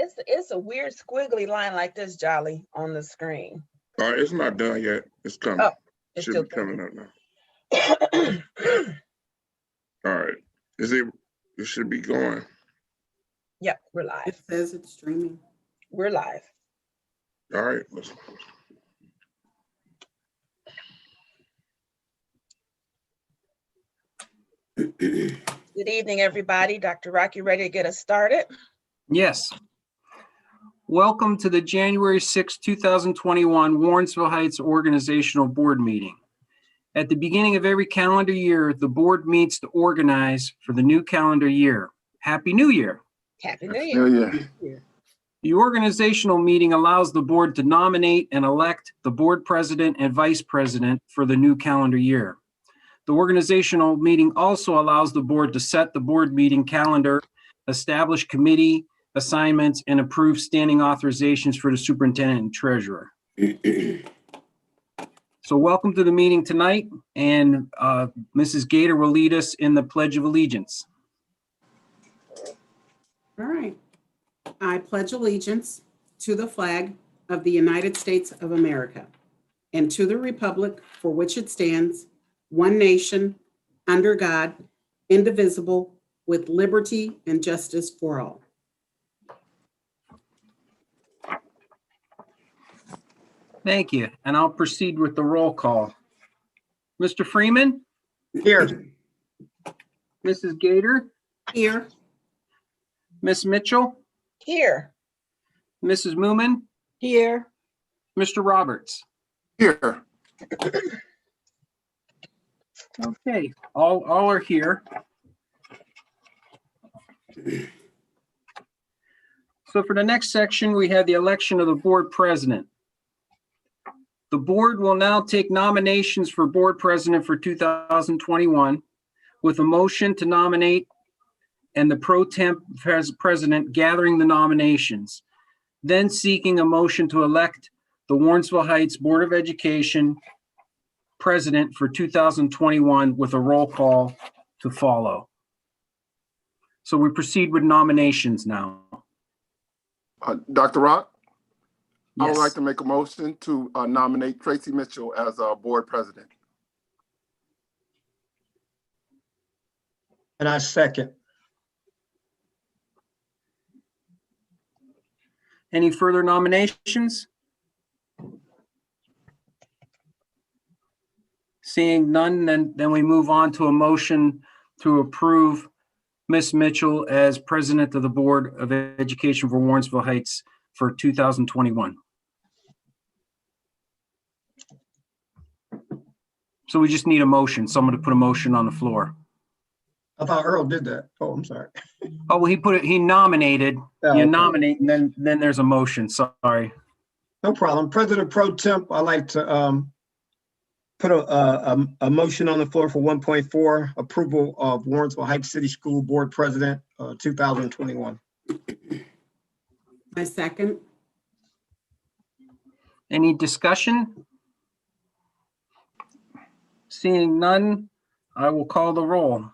It's a weird squiggly line like this, Jolly, on the screen. It's not done yet. It's coming. Oh, It it's should still be coming up now. coming. All right. It should be going. Yep, we're live. It says it's streaming. We're live. All right. Good evening, everybody. Dr. Rocky, ready to get us started? Yes. Welcome to the January 6, 2021 Warrensville Heights Organizational Board Meeting. At the beginning of every calendar year, the board meets to organize for the new calendar year. Happy New Year. Happy New Year. The organizational meeting allows the board to nominate and elect the board president and vice president for the new calendar year. The organizational meeting also allows the board to set the board meeting calendar, establish committee assignments, and approve standing authorizations for the superintendent and treasurer. So welcome to the meeting tonight, and Mrs. Gator will lead us in the Pledge of Allegiance. All right. I pledge allegiance to the flag of the United States of America and to the republic for which it stands, one nation, under God, indivisible, with liberty and justice for all. Thank you, and I'll proceed with the roll call. Mr. Freeman? Here. Mrs. Gator? Here. Ms. Mitchell? Here. Mrs. Moomin? Here. Mr. Roberts? Here. Okay, all are here. So for the next section, we have the election of the board president. The board will now take nominations for board president for 2021 with a motion to nominate and the pro temp president gathering the nominations, then seeking a motion to elect the Warrensville Heights Board of Education president for 2021 with a roll call to follow. So we proceed with nominations now. Dr. Rock? Yes. I would like to make a motion to nominate Tracy Mitchell as our board president. And I second. Any further nominations? Seeing none, then we move on to a motion to approve Ms. Mitchell as president of the Board of Education for Warrensville Heights for 2021. So we just need a motion, someone to put a motion on the floor. I thought Earl did that. Oh, I'm sorry. Oh, well, he nominated, Oh, you okay. nominate, and then there's a motion, sorry. No problem. President Pro Temp, I'd like to put a motion on the floor for 1.4, approval of Warrensville Heights City School Board President 2021. I second. Any discussion? Seeing none, I will call the roll.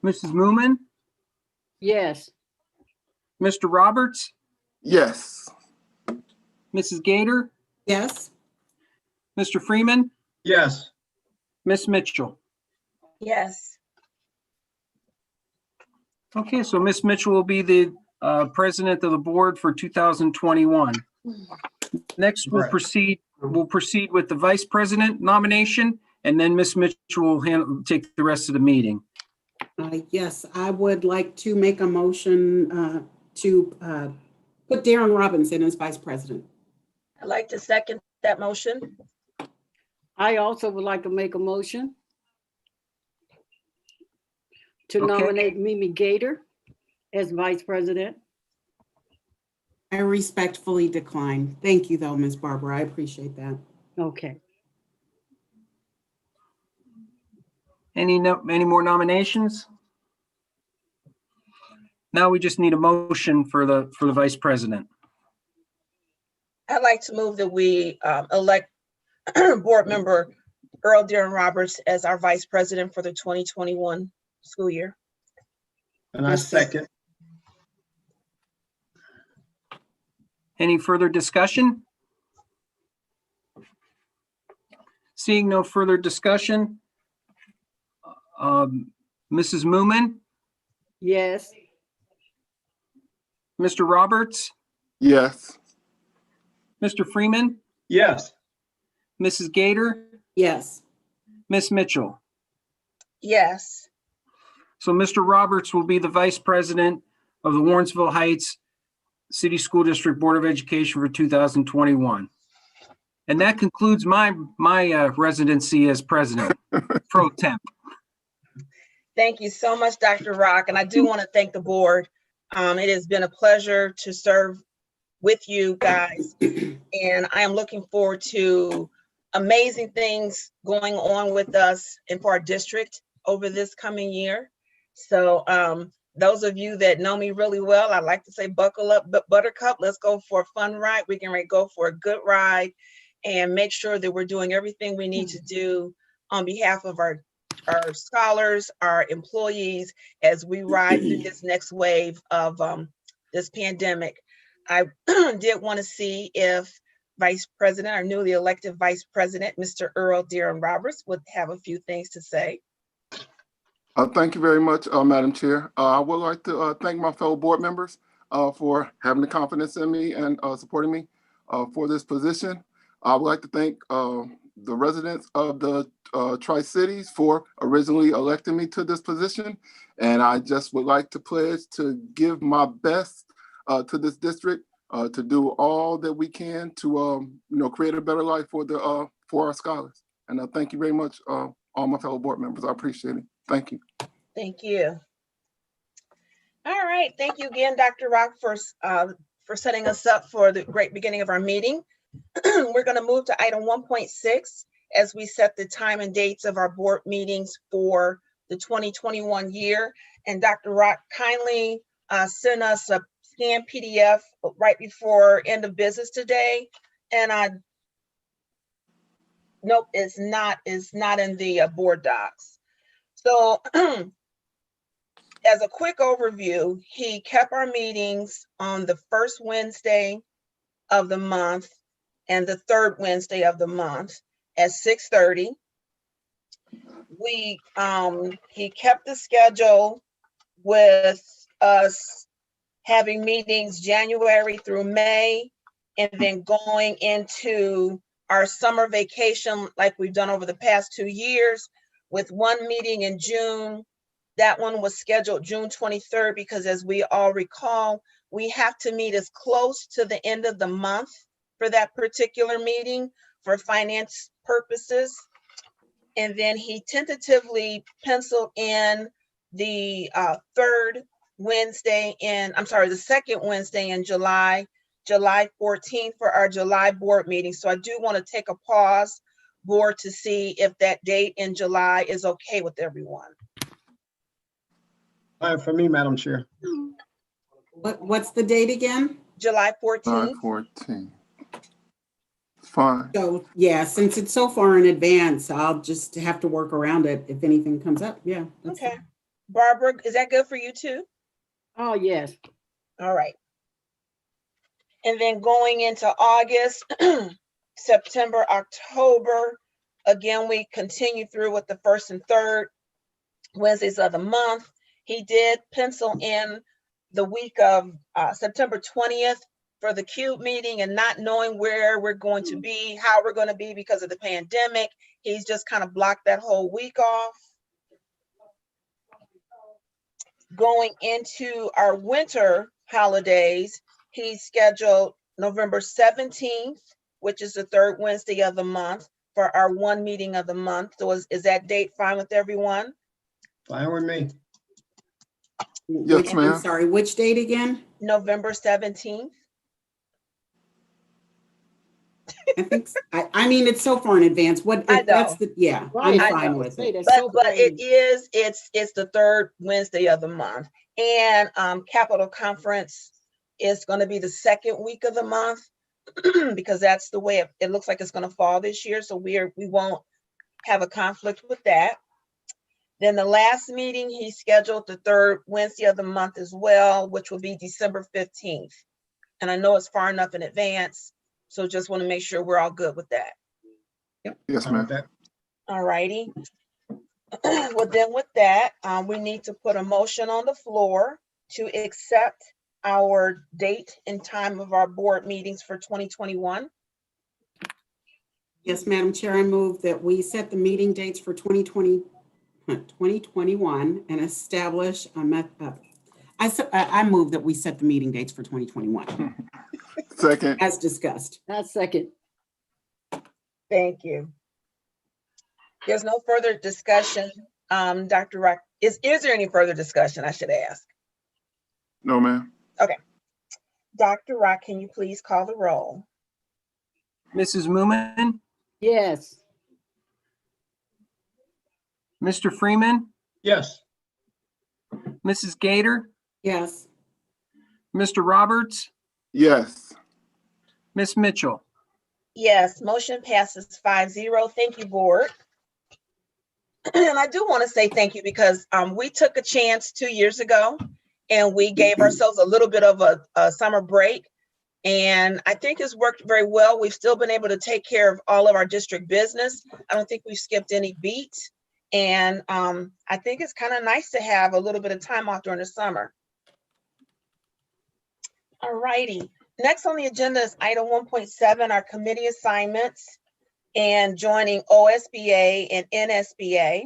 Mrs. Moomin? Yes. Mr. Roberts? Yes. Mrs. Gator? Yes. Mr. Freeman? Yes. Ms. Mitchell? Yes. Okay, so Ms. Mitchell will be the president of the board for 2021. Next, we'll Right. proceed with the vice president nomination, and then Ms. Mitchell will take the rest of the meeting. Yes, I would like to make a motion to put Darren Robinson as vice president. I'd like to second that motion. I also would like to make a motion to Okay. nominate Mimi Gator as vice president. I respectfully decline. Thank you, though, Ms. Barbara. I appreciate that. Okay. Any more nominations? Now we just need a motion for the vice president. I'd like to move that we elect board member Earl Darren Roberts as our vice president for the 2021 school year. And I second. Any further discussion? Seeing no further discussion, Mrs. Moomin, Yes. Mr. Roberts, Yes. Mr. Freeman, Yes. Mrs. Gator, Yes. Ms. Mitchell. Yes. So Mr. Roberts will be the vice president of the Warrensville Heights City School District Board of Education for 2021. And that concludes my residency as president pro temp. Thank you so much, Dr. Rock. And I do want to thank the board. It has been a pleasure to serve with you guys. And I am looking forward to amazing things going on with us and for our district over this coming year. So those of you that know me really well, I like to say buckle up, buttercup. Let's go for a fun ride. We can go for a good ride and make sure that we're doing everything we need to do on behalf of our scholars, our employees, as we ride through this next wave of this pandemic. I did want to see if Vice President, our newly elected Vice President, Mr. Earl Darren Roberts, would have a few things to say. Thank you very much, Madam Chair. I would like to thank my fellow board members for having the confidence in me and supporting me for this position. I would like to thank the residents of the Tri-Cities for originally electing me to this position. And I just would like to pledge to give my best to this district, to do all that we can to create a better life for our scholars. And thank you very much, all my fellow board members. I appreciate it. Thank you. Thank you. All right, thank you again, Dr. Rock, for setting us up for the great beginning of our meeting. We're going to move to item 1.6 as we set the time and dates of our board meetings for the 2021 year. And Dr. Rock kindly sent us a scanned PDF right before end of business today. And nope, it's not in the board docs. So as a quick overview, he kept our meetings on the first Wednesday of the month and the third Wednesday of the month at 6:30. He kept the schedule with us having meetings January through May, and then going into our summer vacation like we've done over the past 2 years, with one meeting in June. That one was scheduled June 23rd because, as we all recall, we have to meet as close to the end of the month for that particular meeting for finance purposes. And then he tentatively penciled in the the second Wednesday in July 14th for our July board meeting. So I do want to take a pause, board, to see if that date in July is okay with everyone. For me, Madam Chair. What's the date again? July 14th. 9/14. Fine. So, yeah, since it's so far in advance, I'll just have to work around it if anything comes up. Yeah. that's Okay. fine. Barbara, is that good for you too? Oh, yes. All right. And then going into August, September, October, again, we continue through with the first and third Wednesdays of the month. He did pencil in the week of September 20th for the CUBE meeting, and not knowing where we're going to be, how we're going to be because of the pandemic, he's just kind of blocked that whole week off. Going into our winter holidays, he scheduled November 17th, which is the third Wednesday of the month, for our one meeting of the month. So is that date fine with everyone? Fine with me. Yes, I'm ma'am. sorry, which date again? November 17th. I think, I mean, it's so far in advance. I know. Yeah, Right, I'm I fine know. with it. That's But so it's the third Wednesday of the month. And Capital Conference is going to be the second week of the month because that's the way it looks like it's going to fall this year. So we won't have a conflict with that. Then the last meeting, he scheduled the third Wednesday of the month as well, which will be December 15th. And I know it's far enough in advance, so just want to make sure we're all good with that. Yes, Fine with ma'am. that. All righty. Well, then with that, we need to put a motion on the floor to accept our date and time of our board meetings for 2021. Yes, Madam Chair, I move that we set the meeting dates for 2021 and establish a I move that we set the meeting dates for 2021 Second. as discussed. I second. Thank you. There's no further discussion. Dr. Rock, is there any further discussion, I should ask? No, ma'am. Dr. Rock, can you please call the roll? Mrs. Moomin, Yes. Mr. Freeman, Yes. Mrs. Gator, Yes. Mr. Roberts, Yes. Miss Mitchell. Yes, motion passes 5-0. Thank you, board. And I do want to say thank you because we took a chance 2 years ago and we gave ourselves a little bit of a summer break. And I think it's worked very well. We've still been able to take care of all of our district business. I don't think we've skipped any beats. And I think it's kind of nice to have a little bit of time off during the summer. All righty. Next on the agenda is item 1.7, our committee assignments and joining OSBA and NSBA.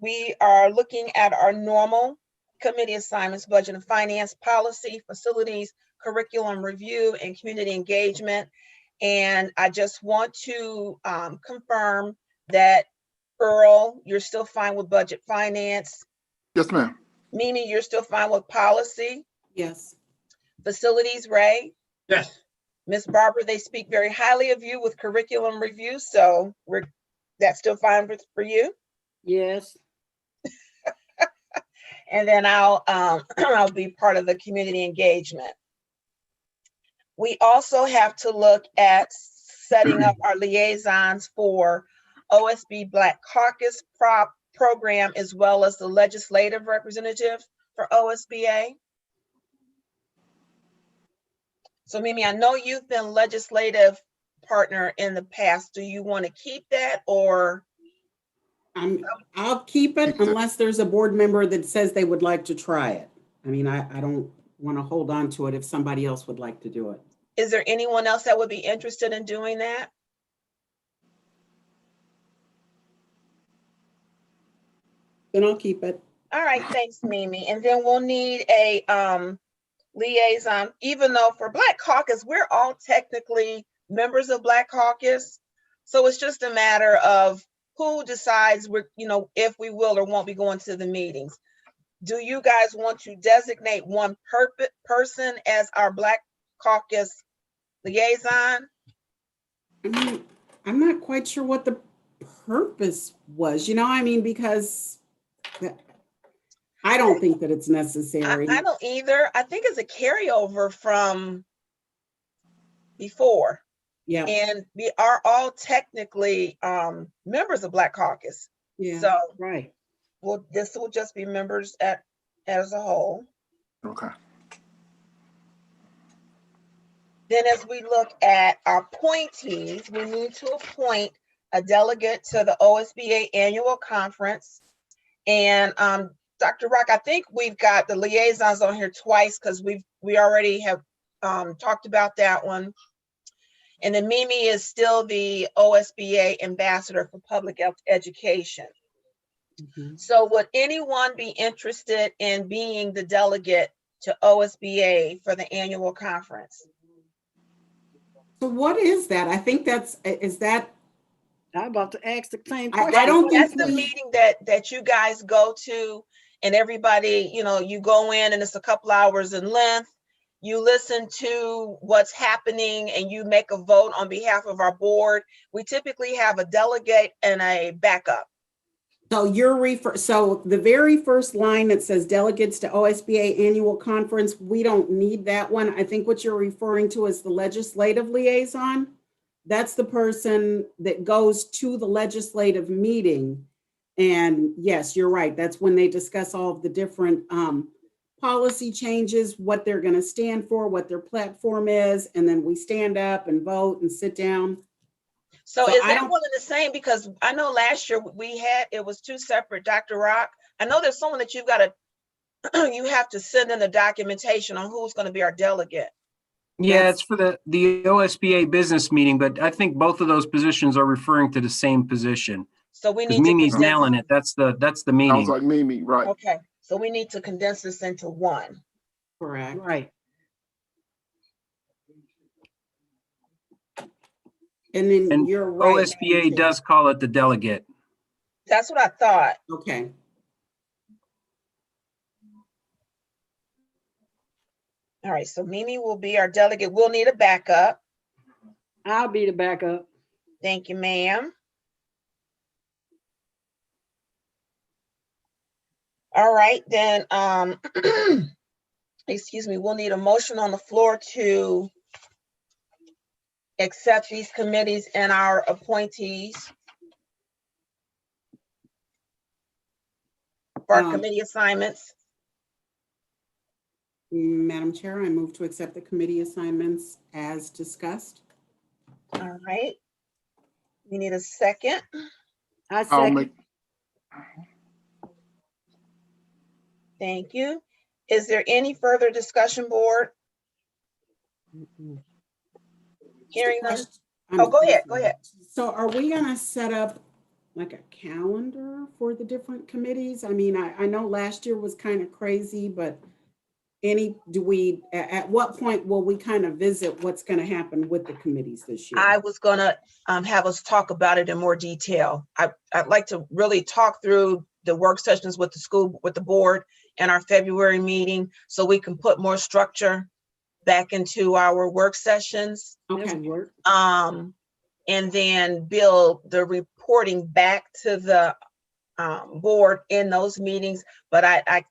We are looking at our normal committee assignments, budget and finance, policy, facilities, curriculum review, and community engagement. And I just want to confirm that Earl, you're still fine with budget finance. Yes, ma'am. Mimi, you're still fine with policy. Yes. Facilities, Ray. Yes. Miss Barbara, they speak very highly of you with curriculum review, so that's still fine for you. Yes. And then I'll be part of the community engagement. We also have to look at setting up our liaisons for OSB Black Caucus program, as well as the legislative representative for OSBA. So Mimi, I know you've been legislative partner in the past. Do you want to keep that or? I'll keep it unless there's a board member that says they would like to try it. I mean, I don't want to hold on to it if somebody else would like to do it. Is there anyone else that would be interested in doing that? Then I'll keep it. All right, thanks, Mimi. And then we'll need a liaison, even though for Black Caucus, we're all technically members of Black Caucus. So it's just a matter of who decides if we will or won't be going to the meetings. Do you guys want to designate one person as our Black Caucus liaison? I mean, I'm not quite sure what the purpose was, because I don't think that it's necessary. I don't either. I think it's a carryover from before. Yeah. And we are all technically members of Black Caucus. Yeah. So Right. this will just be members as a whole. Okay. Then as we look at our appointees, we need to appoint a delegate to the OSBA annual conference. And Dr. Rock, I think we've got the liaisons on here twice because we already have talked about that one. And then Mimi is still the OSBA ambassador for public education. Mhm. So would anyone be interested in being the delegate to OSBA for the annual conference? So what is that? I think is that? I'm about to ask the same I question. don't think That's the meeting that you guys go to, and everybody, you go in and it's a couple hours in length. You listen to what's happening and you make a vote on behalf of our board. We typically have a delegate and a backup. So so the very first line that says delegates to OSBA annual conference, we don't need that one. I think what you're referring to is the legislative liaison. that's the person that goes to the legislative meeting. And yes, you're right. That's when they discuss all of the different policy changes, what they're going to stand for, what their platform is. And then we stand up and vote and sit down. So So is I that don't- one and the same? Because I know last year it was two separate, Dr. Rock. I know there's someone that you've got to, you have to send in the documentation on who's going to be our delegate. Yeah, That's- it's for the OSBA business meeting, but I think both of those positions are referring to the same position. So we Because need to Mimi's condense. nailing it. That's the Sounds meeting. like Mimi, right? Okay, so we need to condense this into one. Correct. Right. And then And you're right. OSBA does call it the delegate. That's what I thought. Okay. All right, so Mimi will be our delegate. We'll need a backup. I'll be the backup. Thank you, ma'am. All right, then, excuse me, we'll need a motion on the floor to accept these committees and our appointees for our committee assignments. Madam Chair, I move to accept the committee assignments as discussed. All right. We need a second. I I'll second. make, Thank you. Is there any further discussion, board? Hearing none. Oh, go ahead, go ahead. So are we gonna set up like a calendar for the different committees? I mean, I know last year was kind of crazy, but at what point will we kind of visit what's gonna happen with the committees this year? I was gonna have us talk about it in more detail. I'd like to really talk through the work sessions with the school, with the board and our February meeting, so we can put more structure back into our work sessions. That Okay, would work. And then build the reporting back to the board in those meetings. But I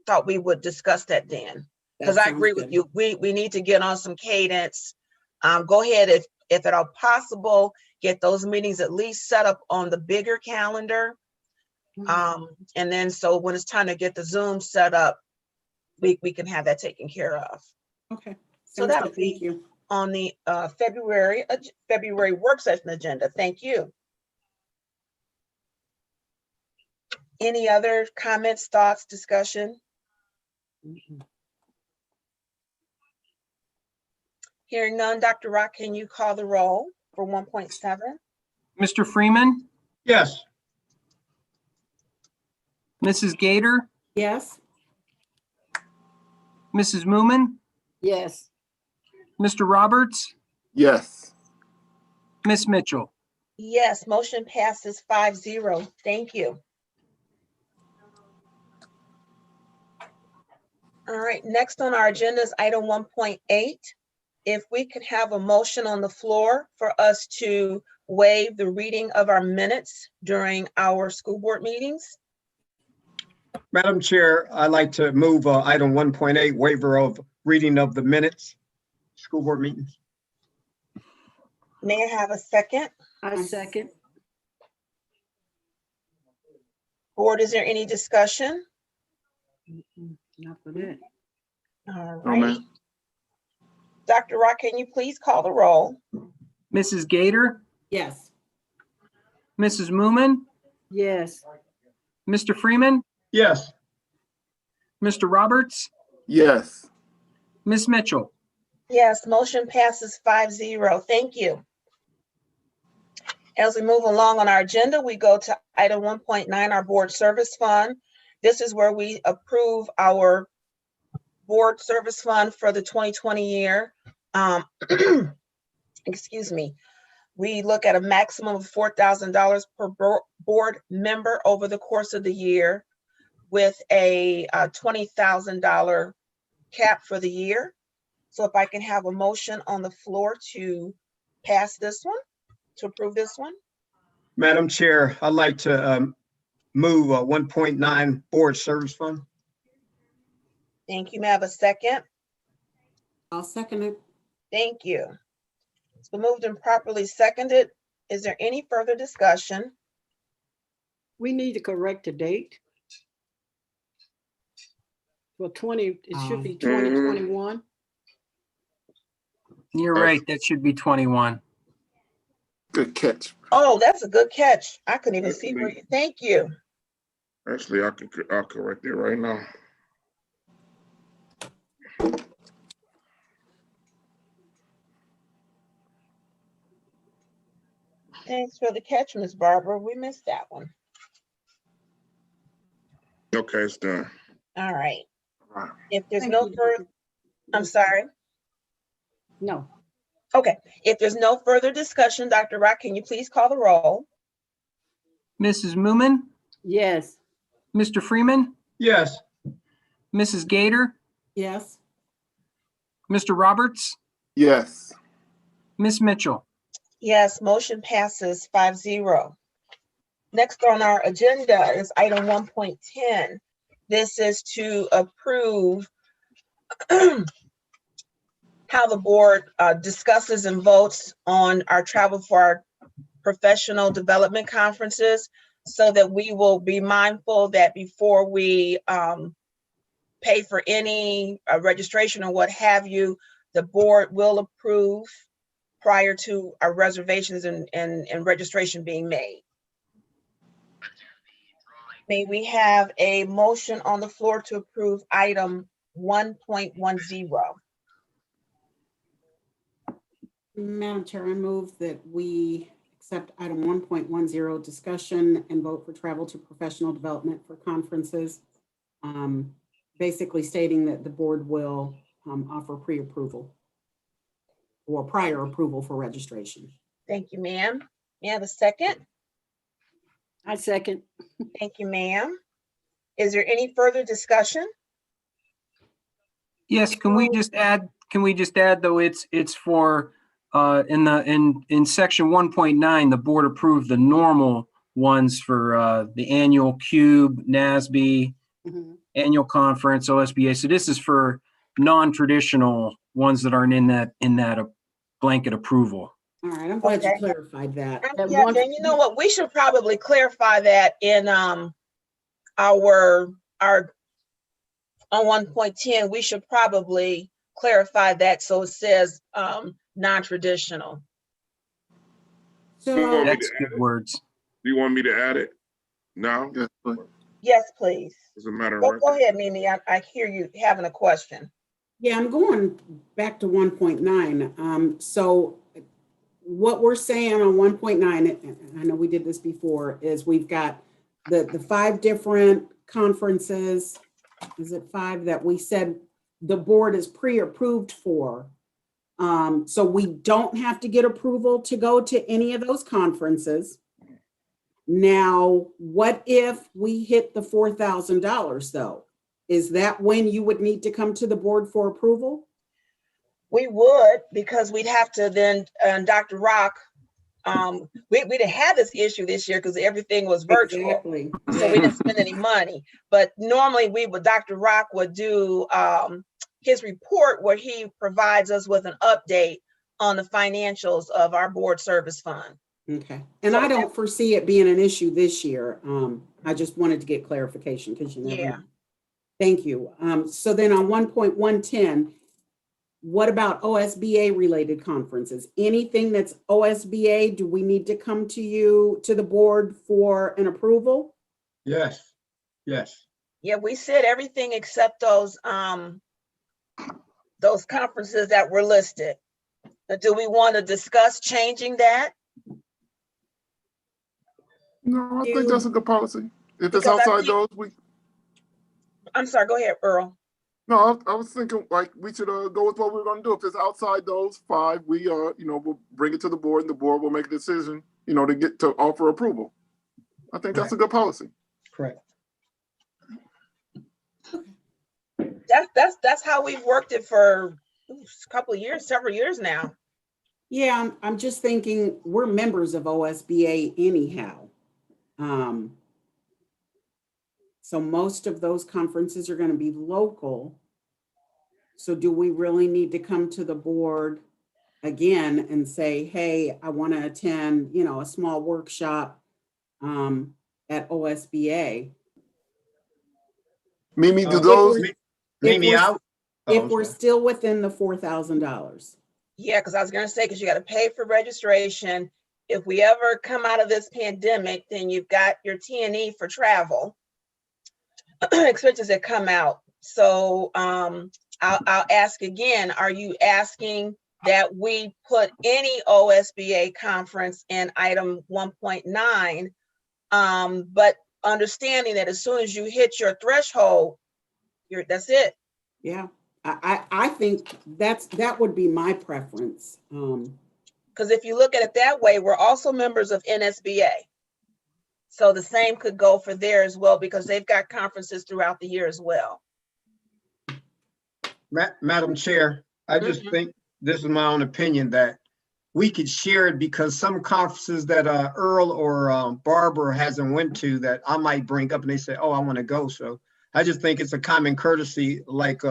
thought we would discuss that then. Because I agree with you. We need to get on some cadence. Go ahead, if at all possible, get those meetings at least set up on the bigger calendar. And then so when it's time to get the Zoom set up, we can have that taken care of. Okay. So Sounds that'll good. Thank be you. on the February work session agenda. Thank you. Any other comments, thoughts, discussion? Hearing none, Dr. Rock, can you call the roll for 1.7? Mr. Freeman, Yes. Mrs. Gator, Yes, Mrs. Moomin, Yes. Mr. Roberts, yes. Miss Mitchell. Yes, motion passes 5-0. Thank you. All right, next on our agenda is item 1.8. If we could have a motion on the floor for us to waive the reading of our minutes during our school board meetings. Madam Chair, I'd like to move item 1.8, waiver of reading of the minutes, school board meetings. May I have a second? I second. Board, is there any discussion? Not for that. All No, ma'am. right. Dr. Rock, can you please call the roll? Mrs. Gator, yes. Mrs. Moomin, Yes. Mr. Freeman, Yes. Mr. Roberts, Yes. Miss Mitchell. Yes, motion passes 5-0. Thank you. As we move along on our agenda, we go to item 1.9, our board service fund. This is where we approve our board service fund for the 2020 year. Excuse me. We look at a maximum of $4,000 per board member over the course of the year, with a $20,000 cap for the year. So if I can have a motion on the floor to pass this one, to approve this one. Madam Chair, I'd like to move 1.9 board service fund. Thank you. May I have a second? I'll second it. Thank you. It's been moved and properly seconded. Is there any further discussion? We need to correct the date. For 20, it should be 2021. You're right, that should be 21. Good catch. Oh, that's a good catch. I couldn't even see where you, thank you. Actually, I'll correct it right now. Thanks for the catch, Miss Barbara. We missed that one. Okay, it's done. All right. Right. If there's Thank no you, further, I'm sorry. No, Okay, if there's no further discussion, Dr. Rock, can you please call the roll? Mrs. Moomin, yes, Mr. Freeman, Yes. Mrs. Gator, Yes. Mr. Roberts, Yes. Miss Mitchell. Yes, motion passes 5-0. Next on our agenda is item 1.10. This is to approve how the board discusses and votes on our travel for our professional development conferences, so that we will be mindful that before we pay for any registration or what have you, the board will approve prior to our reservations and registration being made. May we have a motion on the floor to approve item 1.10? Madam Chair, I move that we accept item 1.10, discussion and vote for travel to professional development for conferences. Basically stating that the board will offer pre-approval or prior approval for registration. Thank you, ma'am. May I have a second? I second. Thank you, ma'am. Is there any further discussion? Yes, can we just add though, it's for, in section 1.9, the board approved the normal ones for the annual CUBE, NASB, annual conference, OSBA. So this is for non-traditional ones that aren't in that blanket approval. All right, I'm glad you Okay. clarified that. Yeah, then you know what? We should probably clarify that in our on 1.10. We should probably clarify that so it says non-traditional. So, That's good words. Do you want me to add it now? Yes. Please. Yes, please. As a matter of Go record. ahead, Mimi. I hear you having a question. yeah, I'm going back to 1.9. So what we're saying on 1.9, and I know we did this before, is we've got the 5 different conferences. Is it 5 that we said the board is pre-approved for? So we don't have to get approval to go to any of those conferences. Now, what if we hit the $4,000 though? Is that when you would need to come to the board for approval? We would, because we'd have to then, Dr. Rock, we didn't have this issue this year because everything was virtual. Exactly. So we didn't spend any money. But normally Dr. Rock would do his report where he provides us with an update on the financials of our board service fund. Okay. And I don't foresee it being an issue this year. I just wanted to get clarification because you never know. Thank you. So then on 1.110, what about OSBA related conferences? Anything that's OSBA, do we need to come to you, to the board for an approval? Yes. Yes. Yeah, we said everything except those conferences that were listed. Now, do we want to discuss changing that? No, I think that's a good policy. If it's Because I outside think- those, I'm sorry, go ahead, Earl. no, I was thinking like we should go with what we're going to do. If it's outside those 5, we we'll bring it to the board and the board will make a decision, to get to offer approval. I think that's a good policy. Correct. That's how we've worked it for a couple of years, several years now. Yeah, I'm just thinking we're members of OSBA anyhow. So most of those conferences are going to be local. So do we really need to come to the board again and say, hey, I want to attend, you know, a small workshop at OSBA. Mimi, do Uh, those, Mimi we're- out? Oh, If I'm we're sorry. still within the $4,000. Yeah, because I was gonna say, because you gotta pay for registration. If we ever come out of this pandemic, then you've got your T&E for travel. Expenses that come out. So I'll ask again, are you asking that we put any OSBA conference in item 1.9? But understanding that as soon as you hit your threshold, that's it. Yeah, I think that would be my preference. Because if you look at it that way, we're also members of NSBA. So the same could go for there as well, because they've got conferences throughout the year as well. Madam Chair, I just think, this is my own opinion, that we could share it, because some conferences that Earl or Barbara hasn't went to that I might bring up and they say, oh, I want to go. So I just think it's a common courtesy, like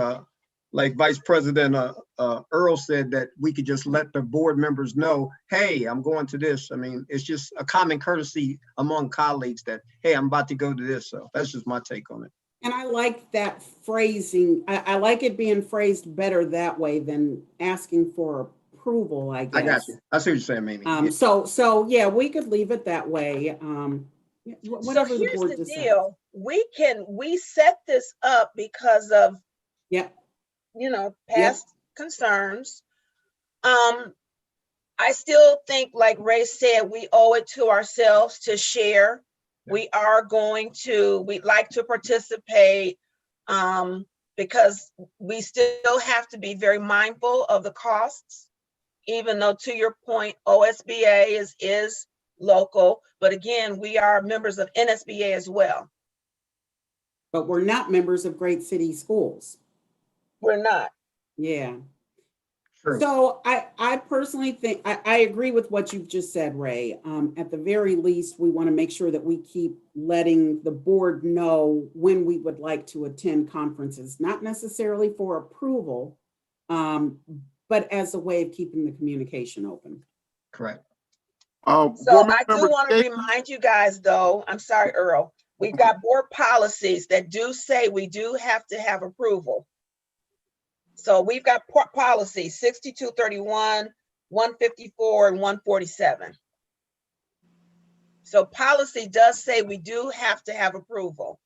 Vice President Earl said, that we could just let the board members know, hey, I'm going to this. I mean, it's just a common courtesy among colleagues that, hey, I'm about to go to this. So that's just my take on it. And I like that phrasing. I like it being phrased better that way than asking for approval, I guess. I got you. I see what you're saying, Mimi. So yeah, we could leave it that way. Whatever So the here's board the decides. deal. We set this up because of, you know, past concerns. I still think, like Ray said, we owe it to ourselves to share. We'd like to participate, because we still have to be very mindful of the costs, even though, to your point, OSBA is local, but again, we are members of NSBA as well. But we're not members of Great City Schools. We're not. Yeah. True. So I personally think, I agree with what you've just said, Ray. At the very least, we want to make sure that we keep letting the board know when we would like to attend conferences, not necessarily for approval, but as a way of keeping the communication open. Correct. So I do want to remind you guys, though, I'm sorry, Earl, we've got board policies that do say we do have to have approval. So we've got policies 6231, 154, and 147. So policy does say we do have to have approval.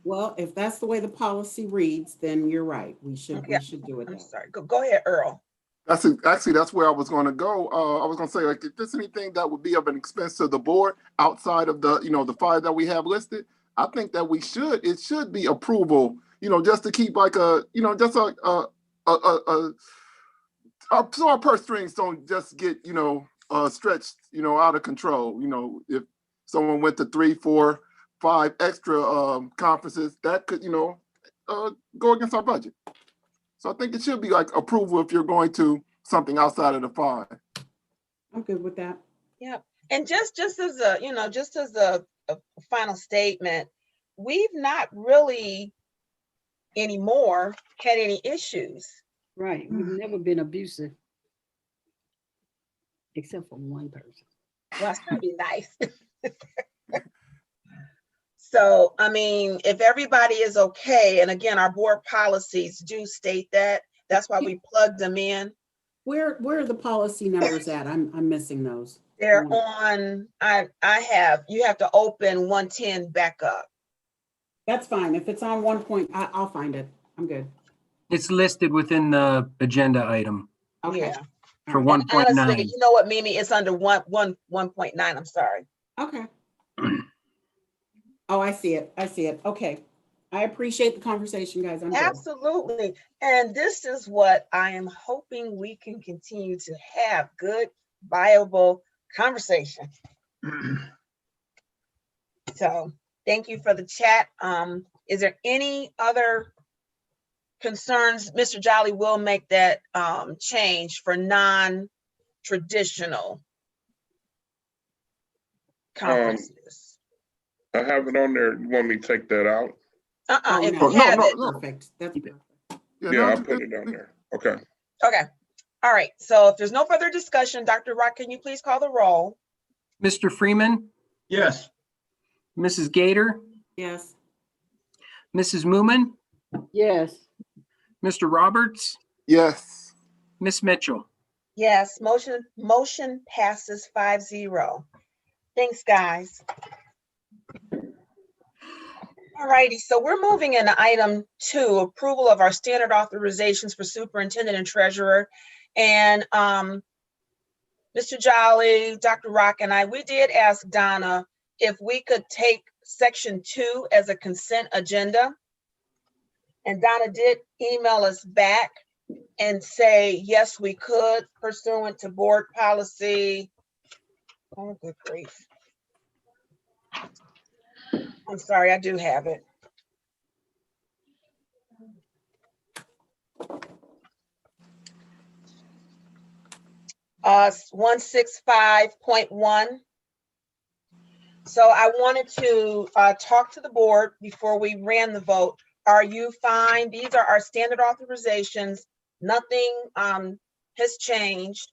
Well, if that's the way the policy reads, then you're right. We should do it. I'm sorry. Go ahead, Earl. that's where I was going to go. I was going to say, like, if there's anything that would be of an expense to the board outside of the, the 5 that we have listed, I think that it should be approval, just to keep like just so our purse strings don't just get, stretched, out of control. If someone went to 3, 4, 5 extra conferences, that could, go against our budget. So I think it should be like approval if you're going to something outside of the 5. I'm good with that. Yeah. And just as a final statement, we've not really anymore had any issues. Right, we've never been abusive. Except for one person. Well, it's gonna be nice. So, I mean, if everybody is okay, and again, our board policies do state that, that's why we plugged them in. Where are the policy numbers at? I'm missing those. They're on, you have to open 110 back up. That's fine. If it's on 1 point, I'll find it. I'm good. It's listed within the agenda item Okay. Yeah. for And 1.9. honestly, you know what, Mimi, it's under 1.9, I'm sorry. Okay. Oh, I see it. Okay. I appreciate the conversation, guys. I'm good. Absolutely. And this is what I am hoping we can continue to have, good, viable conversation. So thank you for the chat. Is there any other concerns? Mr. Jolly will make that change for non-traditional conferences. I have it on there. You want me to take that out? Oh, If no, you have it. Perfect. That's perfect. Yeah, I'll put it on there. Okay. Okay. All right, so if there's no further discussion, Dr. Rock, can you please call the roll? Mr. Freeman, Yes. Mrs. Gator, Yes. Mrs. Moomin, Yes. Mr. Roberts, Yes. Miss Mitchell. Yes, motion passes 5-0. Thanks, guys. All righty, so we're moving into item 2, approval of our standard authorizations for superintendent and treasurer. And Mr. Jolly, Dr. Rock, and we did ask Donna if we could take section 2 as a consent agenda. And Donna did email us back and say, yes, we could, pursuant to board policy. Oh, good grief. I'm sorry, I do have it. Uh, 165.1. So I wanted to talk to the board before we ran the vote. Are you fine? These are our standard authorizations. Nothing has changed.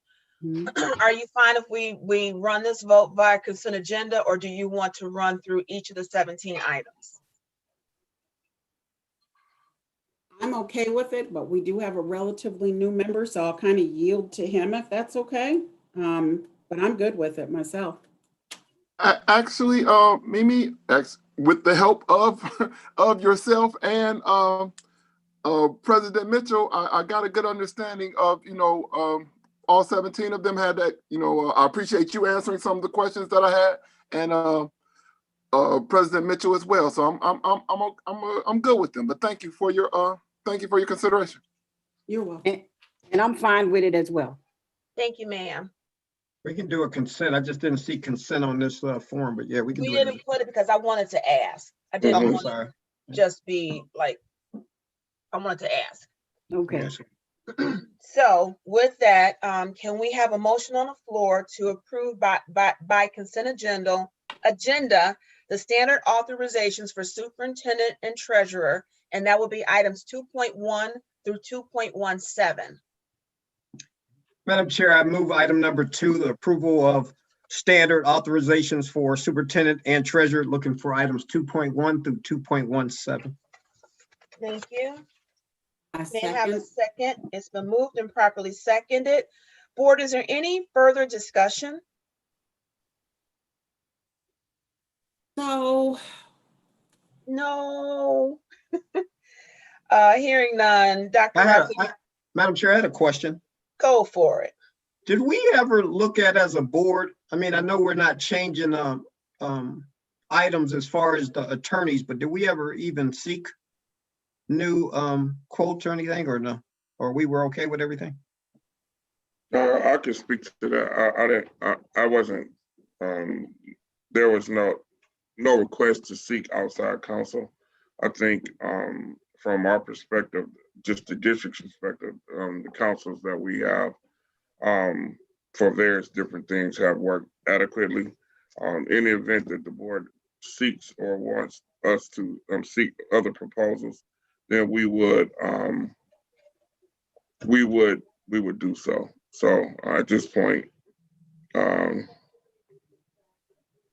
Are you fine if we run this vote via consent agenda, or do you want to run through each of the 17 items? I'm okay with it, but we do have a relatively new member, so I'll kind of yield to him if that's okay. But I'm good with it myself. Actually, Mimi, with the help of yourself and President Mitchell, I got a good understanding of, all 17 of them had that, I appreciate you answering some of the questions that I had, and President Mitchell as well. So I'm good with them. But thank you for your consideration. You're welcome. And I'm fine with it as well. Thank you, ma'am. We can do a consent. I just didn't see consent on this form, but yeah, we can We do it. didn't put it because I wanted to ask. I didn't Oh, I'm want sorry. to just be like, I wanted to ask. Okay. Yes. So with that, can we have a motion on the floor to approve by consent agenda, the standard authorizations for superintendent and treasurer, and that will be items 2.1 through 2.17. Madam Chair, I move item number 2, the approval of standard authorizations for superintendent and treasurer, looking for items 2.1 through 2.17. Thank you. I May I have a second. second? It's been moved and properly seconded. Board, is there any further discussion? So No. Hearing none. Dr. Rock, Madam Chair, I had a question. go for it. Did we ever look at as a board? I mean, I know we're not changing items as far as the attorneys, but did we ever even seek new quotes or anything, or no? Or we were okay with everything? I can speak to that. I wasn't, there was no request to seek outside counsel. I think from our perspective, just the district's perspective, the councils that we have for various different things have worked adequately. In the event that the board seeks or wants us to seek other proposals, then we would do so. So at this point,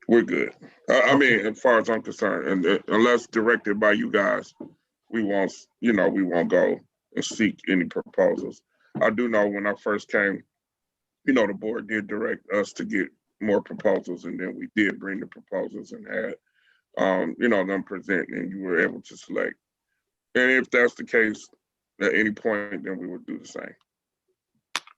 we're good. I mean, as far as I'm concerned, and unless directed by you guys, we won't go and seek any proposals. I do know when I first came, the board did direct us to get more proposals, and then we did bring the proposals and had, them present, and you were able to select. And if that's the case at any point, then we would do the same.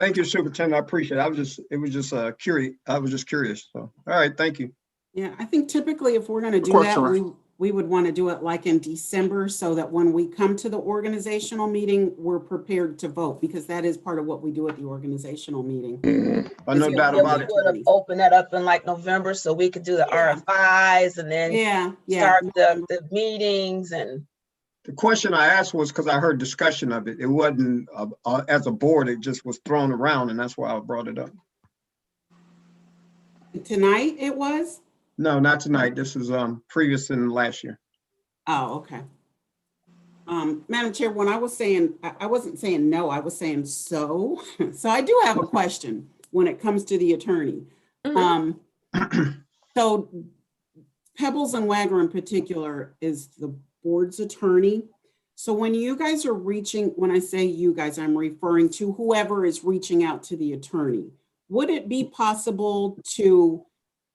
Thank you, Superintendent. I appreciate it. It was just curious. I was just curious. So, all right, thank you. yeah, I think typically if we're going to do Question, that, Ryan. we would want to do it like in December so that when we come to the organizational meeting, we're prepared to vote, because that is part of what we do at the organizational meeting. No doubt about it. We would have opened that up in like November so we could do the RFIs and then start the meetings. And the question I asked was because I heard discussion of it. It wasn't as a board, it just was thrown around, and that's why I brought it up. Tonight it was? No, not tonight. This is previous in last year. Oh, okay. Madam Chair, when I was saying, I wasn't saying no, I was saying so. So I do have a question when it comes to the attorney. Mhm. So Pebbles and Wagger in particular is the board's attorney. So when you guys are reaching, when I say you guys, I'm referring to whoever is reaching out to the attorney. Would it be possible to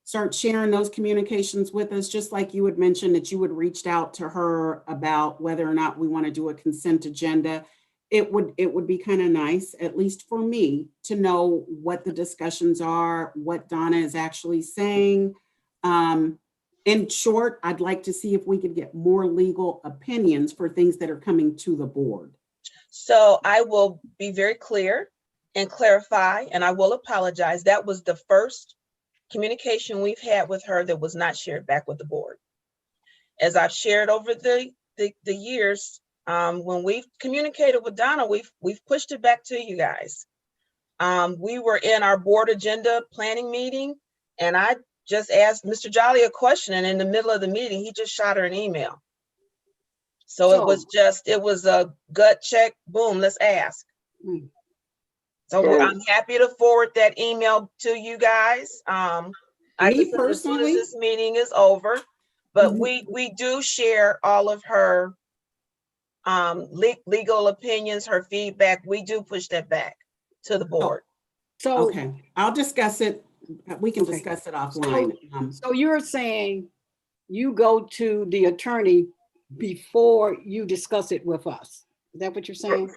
start sharing those communications with us, just like you had mentioned that you had reached out to her about whether or not we want to do a consent agenda? It would be kind of nice, at least for me, to know what the discussions are, what Donna is actually saying. In short, I'd like to see if we could get more legal opinions for things that are coming to the board. So I will be very clear and clarify, and I will apologize. That was the first communication we've had with her that was not shared back with the board. As I've shared over the years, when we've communicated with Donna, we've pushed it back to you guys. We were in our board agenda planning meeting, and I just asked Mr. Jolly a question, and in the middle of the meeting, he just shot her an email. So it was a gut check, boom, let's ask. Mm. So I'm happy to forward that email to you guys. I Me can, as soon as personally, this meeting is over, but Mhm. we do share all of her legal opinions, her feedback. We do push that back to the board. So, Okay, I'll discuss it. We can Okay. discuss it offline. so you're saying you go to the attorney before you discuss it with us? Is that what you're saying?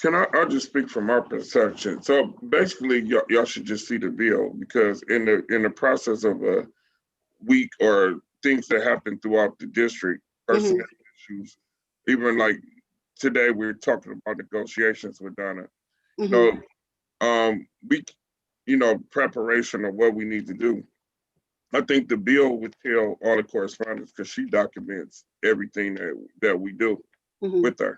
Can I'll just speak from our perception. So basically, y'all should just see the bill, because in the process of a week or things that happen throughout the district, personnel issues, even like today, we're talking about negotiations with Donna. Mhm. So preparation of what we need to do. I think the bill would tell all the correspondence, because she documents everything that we do Mhm. with her.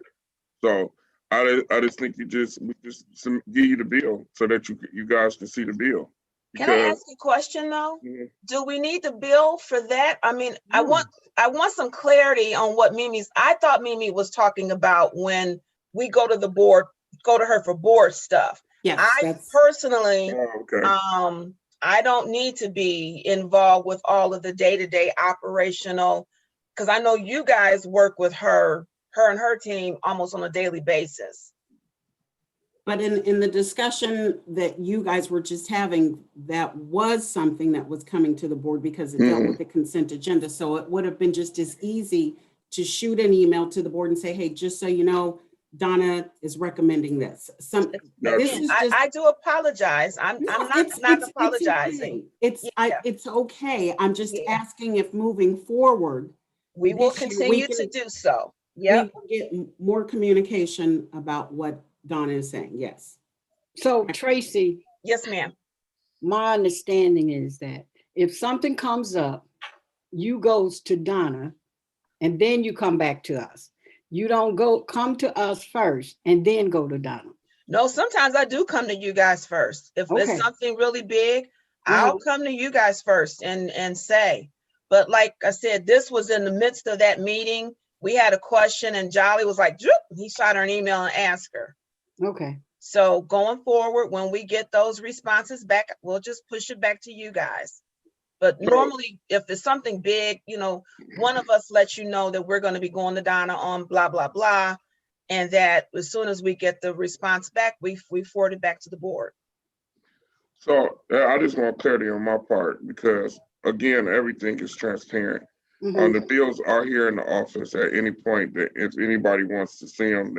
So I just think we just give you the bill so that you guys can see the bill. Can I ask a question though? Mhm. Do we need the bill for that? I mean, I No. want some clarity on what I thought Mimi was talking about when we go to the board, go to her for board stuff. Yes, I that's, personally, Oh, okay. I don't need to be involved with all of the day-to-day operational, because I know you guys work with her and her team almost on a daily basis. but in the discussion that you guys were just having, that was something that was coming to the board because it dealt with the consent agenda. So it would have been just as easy to shoot an email to the board and say, hey, just so you know, Donna is recommending this. Gotcha. This is just, I do apologize. I'm no, not apologizing. It's okay. I'm just Yeah. asking if moving forward, We will this year, continue to do so. we Yep. will get more communication about what Donna is saying. Yes. So Tracy, Yes, ma'am. my understanding is that if something comes up, you goes to Donna and then you come back to us. You don't come to us first and then go to Donna. No, sometimes I do come to you guys first. If Okay. it's something really big, I'll come to you guys first and say. But like I said, this was in the midst of that meeting. We had a question and Jolly was like, "Droop," he shot her an email and asked her. Okay. So going forward, when we get those responses back, we'll just push it back to you guys. But normally, if it's something big, one of us lets you know that we're going to be going to Donna on blah, blah, blah. And that as soon as we get the response back, we forward it back to the board. So I just want clarity on my part, because again, everything is transparent. The bills are here in the office at any point. That if anybody wants to see them,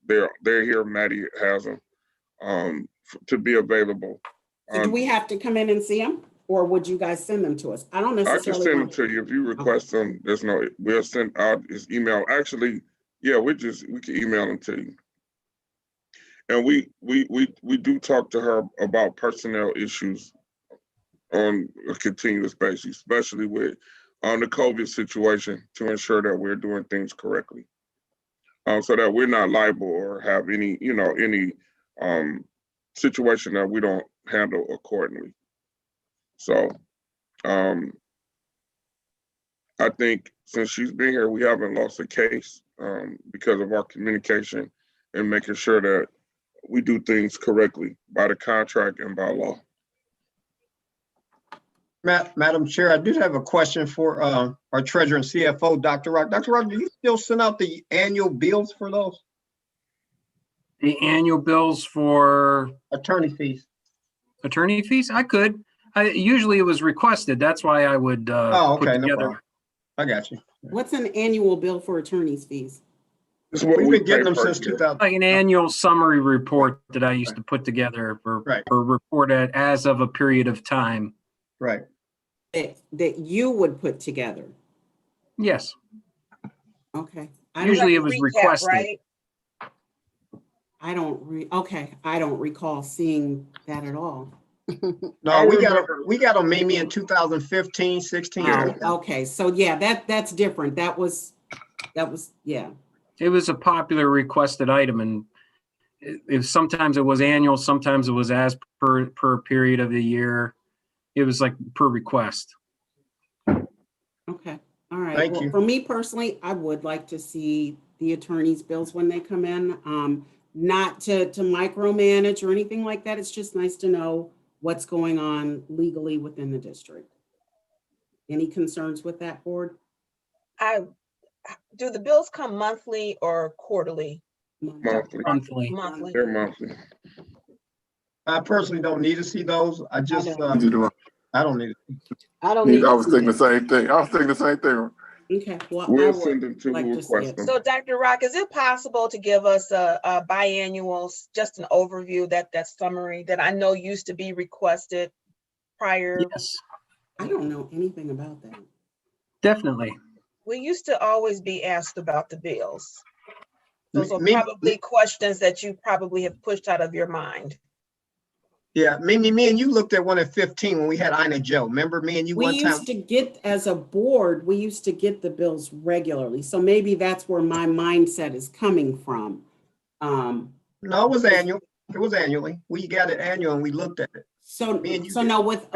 they're here. Maddie has them to be available. So do we have to come in and see them, or would you guys send them to us? I don't I can necessarily send them want. to you if you request them. We'll send out his email. Actually, yeah, we can email them to you. And we do talk to her about personnel issues on a continuous basis, especially with the COVID situation, to ensure that we're doing things correctly, so that we're not liable or have any situation that we don't handle accordingly. So I think since she's been here, we haven't lost a case because of our communication and making sure that we do things correctly by the contract and by law. Madam Chair, I do have a question for our treasurer and CFO, Dr. Rock. Dr. Rock, do you still send out the annual bills for those The annual bills for attorney fees? attorney fees? I could. Usually it was requested. That's why I would Oh, put okay, no together. problem. I got you. What's an annual bill for attorney's fees? This is what We've we been getting pay them per since year. 2000. Like an annual summary report that I used to put together Right. or report at as of a period of time. Right. That you would put together? Yes, Okay. usually it Like a was recap, requested. right? Okay, I don't recall seeing that at all. No, I we got remember- Mimi in 2015, 16. Yeah. Oh, okay, so yeah, that's different. That was, yeah. It was a popular requested item, and sometimes it was annual, sometimes it was as per period of the year. It was like per request. Okay, all right. Thank Well, you. for me personally, I would like to see the attorney's bills when they come in. Not to micromanage or anything like that. It's just nice to know what's going on legally within the district. Any concerns with that, board? Do the bills come monthly or quarterly? Monthly. Monthly. Monthly. They're monthly. I personally don't need to see those. I just, don't. I don't need it. I don't need. I was thinking the same thing. I was thinking the same thing. Okay, well, I We'll send would them to like who to see request it. them. So Dr. Rock, is it possible to give us a biannual, just an overview, that summary that I know used to be requested prior? Yes, I don't know anything about that. definitely. We used to always be asked about the bills. Those are Me- probably questions that you probably have pushed out of your mind. Yeah, me and you looked at one at 15 when we had Ina Joe. Remember me and you We one time? used to get, as a board, we used to get the bills regularly. So maybe that's where my mindset is coming from. No, it was annual. It was annually. We got it annual and we looked at it. So Me and you so did. no, with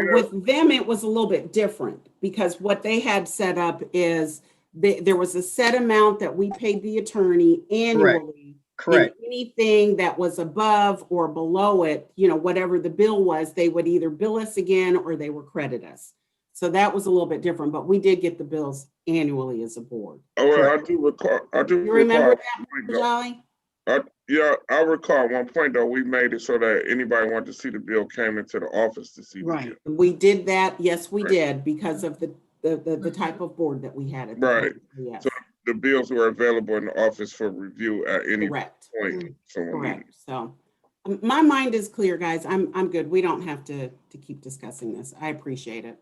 them, it was a little bit different because what they had set up is there was a set amount that we paid the attorney annually. Correct. And anything that was above or below it, whatever the bill was, they would either bill us again or they would credit us. So that was a little bit different, but we did get the bills annually as a board. Oh, well, I do recall. You remember that, Mr. Jolly? Yeah, I recall at one point though, we made it so that anybody wanted to see the bill came into the office to see the Right. bill. We did that. Yes, we Right. did because of the type of board that we had at the Right. time. Yes, So the bills were available in the office for review at any correct. point someone needed. Correct. So my mind is clear, guys. I'm good. We don't have to keep discussing this. I appreciate it.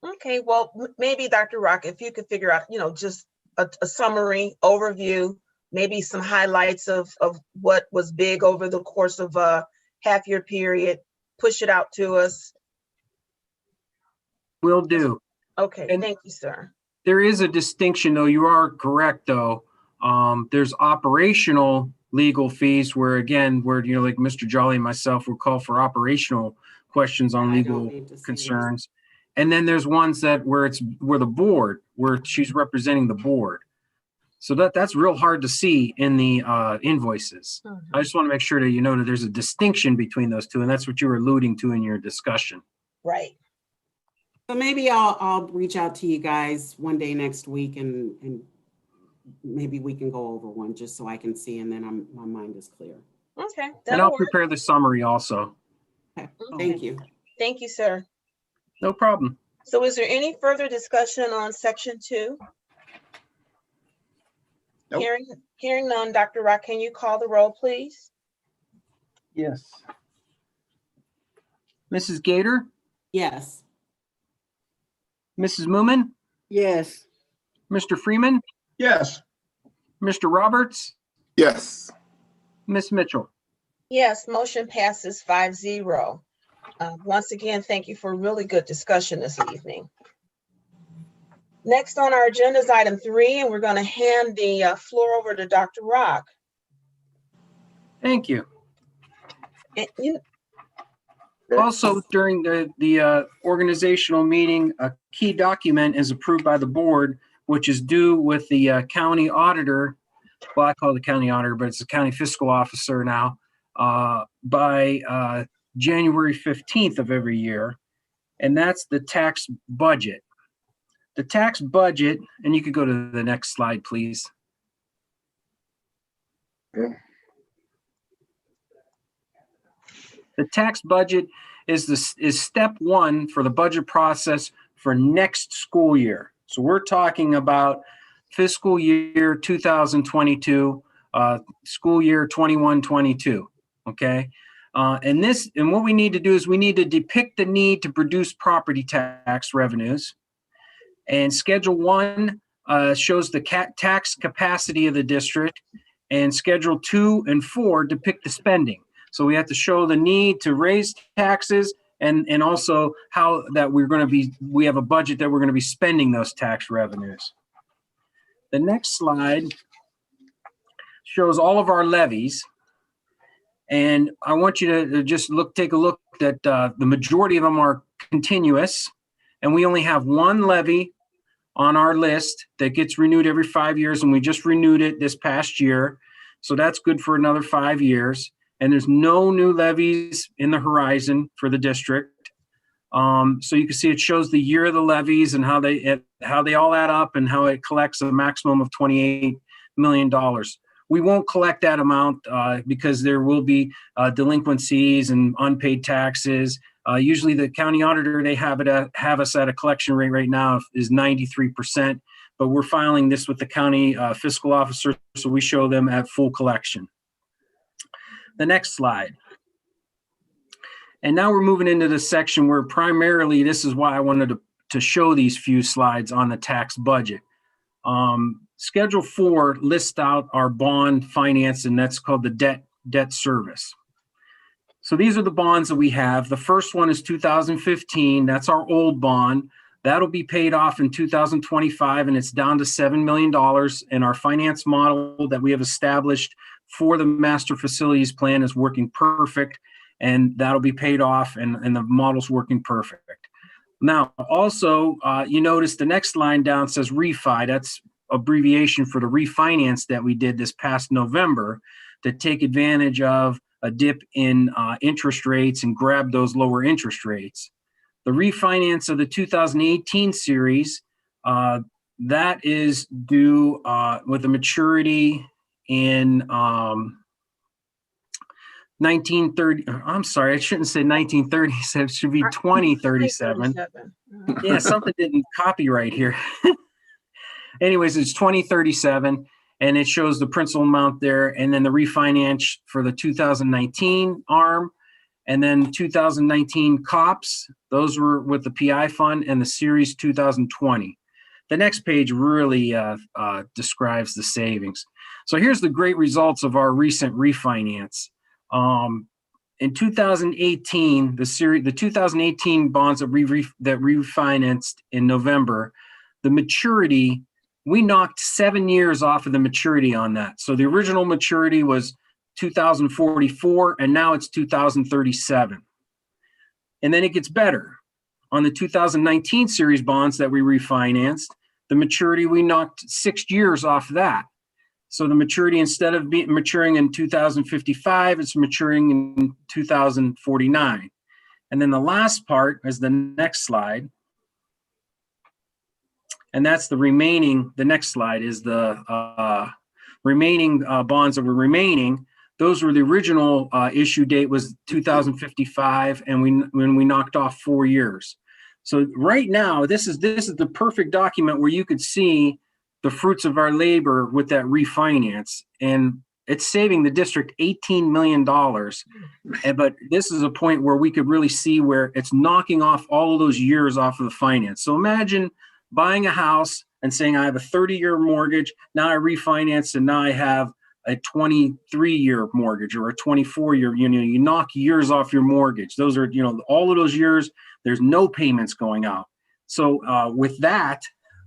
Okay, well, maybe Dr. Rock, if you could figure out, just a summary overview, maybe some highlights of what was big over the course of a half-year period, push it out to us. Will do. Okay, And- thank you, sir. There is a distinction, though. You are correct, though. There's operational legal fees where, again, like Mr. Jolly and myself would call for operational questions on I don't legal need to see those. concerns. And then there's ones where the board, where she's representing the board. So that's real hard to see in the invoices. I just want to make sure that you know that there's a distinction between those two, and that's what you were alluding to in your discussion. Right. So maybe I'll reach out to you guys one day next week and maybe we can go over one just so I can see and then my mind is clear. Okay. And that'll I'll work. prepare the summary also. Okay, Okay. thank you. Thank you, sir. No problem. So is there any further discussion on section 2? Nope. Hearing none, Dr. Rock, can you call the roll, please? Yes. Mrs. Gator, Yes. Mrs. Moomin, Yes. Mr. Freeman, Yes. Mr. Roberts, Yes. Miss Mitchell. Yes, motion passes 5-0. Once again, thank you for a really good discussion this evening. Next on our agenda is item 3, and we're going to hand the floor over to Dr. Rock. Thank you. And Also, during the organizational meeting, a key document is approved by the board, which is due with the county auditor. Well, I call it the county auditor, but it's the county fiscal officer now, by January 15th of every year. And that's the tax budget. The tax budget, and you could go to the next slide, please. Yeah. The tax budget is step one for the budget process for next school year. So we're talking about fiscal year 2022, school year 21-22. Okay. And what we need to do is we need to depict the need to produce property tax revenues. And Schedule 1 shows the tax capacity of the district, and Schedule 2 and 4 depict the spending. So we have to show the need to raise taxes and also how that we have a budget that we're going to be spending those tax revenues. The next slide shows all of our levies. And I want you to just take a look that the majority of them are continuous, and we only have one levy on our list that gets renewed every 5 years, and we just renewed it this past year. So that's good for another 5 years. And there's no new levies in the horizon for the district. So you can see it shows the year of the levies and how they all add up and how it collects a maximum of $28 million. We won't collect that amount because there will be delinquencies and unpaid taxes. Usually the county auditor, they have us at a collection rate right now is 93%, but we're filing this with the county fiscal officer, so we show them at full collection. The next slide. And now we're moving into the section where primarily, this is why I wanted to show these few slides on the tax budget. Schedule 4 lists out our bond finance, and that's called the debt service. So these are the bonds that we have. The first one is 2015. That's our old bond. That'll be paid off in 2025, and it's down to $7 million. And our finance model that we have established for the master facilities plan is working perfect, and that'll be paid off, and the model's working perfect. Now, also, you notice the next line down says refi. That's abbreviation for the refinance that we did this past November to take advantage of a dip in interest rates and grab those lower interest rates. The refinance of the 2018 series, that is due with a maturity in 1930. I'm sorry, I shouldn't say 1937. It should be 2037. Yeah, something didn't copyright here. Anyways, it's 2037, and it shows the principal amount there, and then the refinance for the 2019 arm, and then 2019 COPS. Those were with the PI fund, and the series 2020. The next page really describes the savings. So here's the great results of our recent refinance. In 2018, the 2018 bonds that refinanced in November, the maturity, we knocked 7 years off of the maturity on that. So the original maturity was 2044, and now it's 2037. And then it gets better. On the 2019 series bonds that we refinanced, the maturity, we knocked 6 years off that. So the maturity, instead of maturing in 2055, it's maturing in 2049. And then the last part is the next slide. And that's the remaining, the next slide is the remaining bonds that were remaining. Those were the original issue date was 2055, and when we knocked off 4 years. So right now, this is the perfect document where you could see the fruits of our labor with that refinance, and it's saving the district $18 million. But this is a point where we could really see where it's knocking off all of those years off of the finance. So imagine buying a house and saying, I have a 30-year mortgage. Now I refinance, and now I have a 23-year mortgage or a 24-year, you knock years off your mortgage. Those are, all of those years, there's no payments going out. So with that,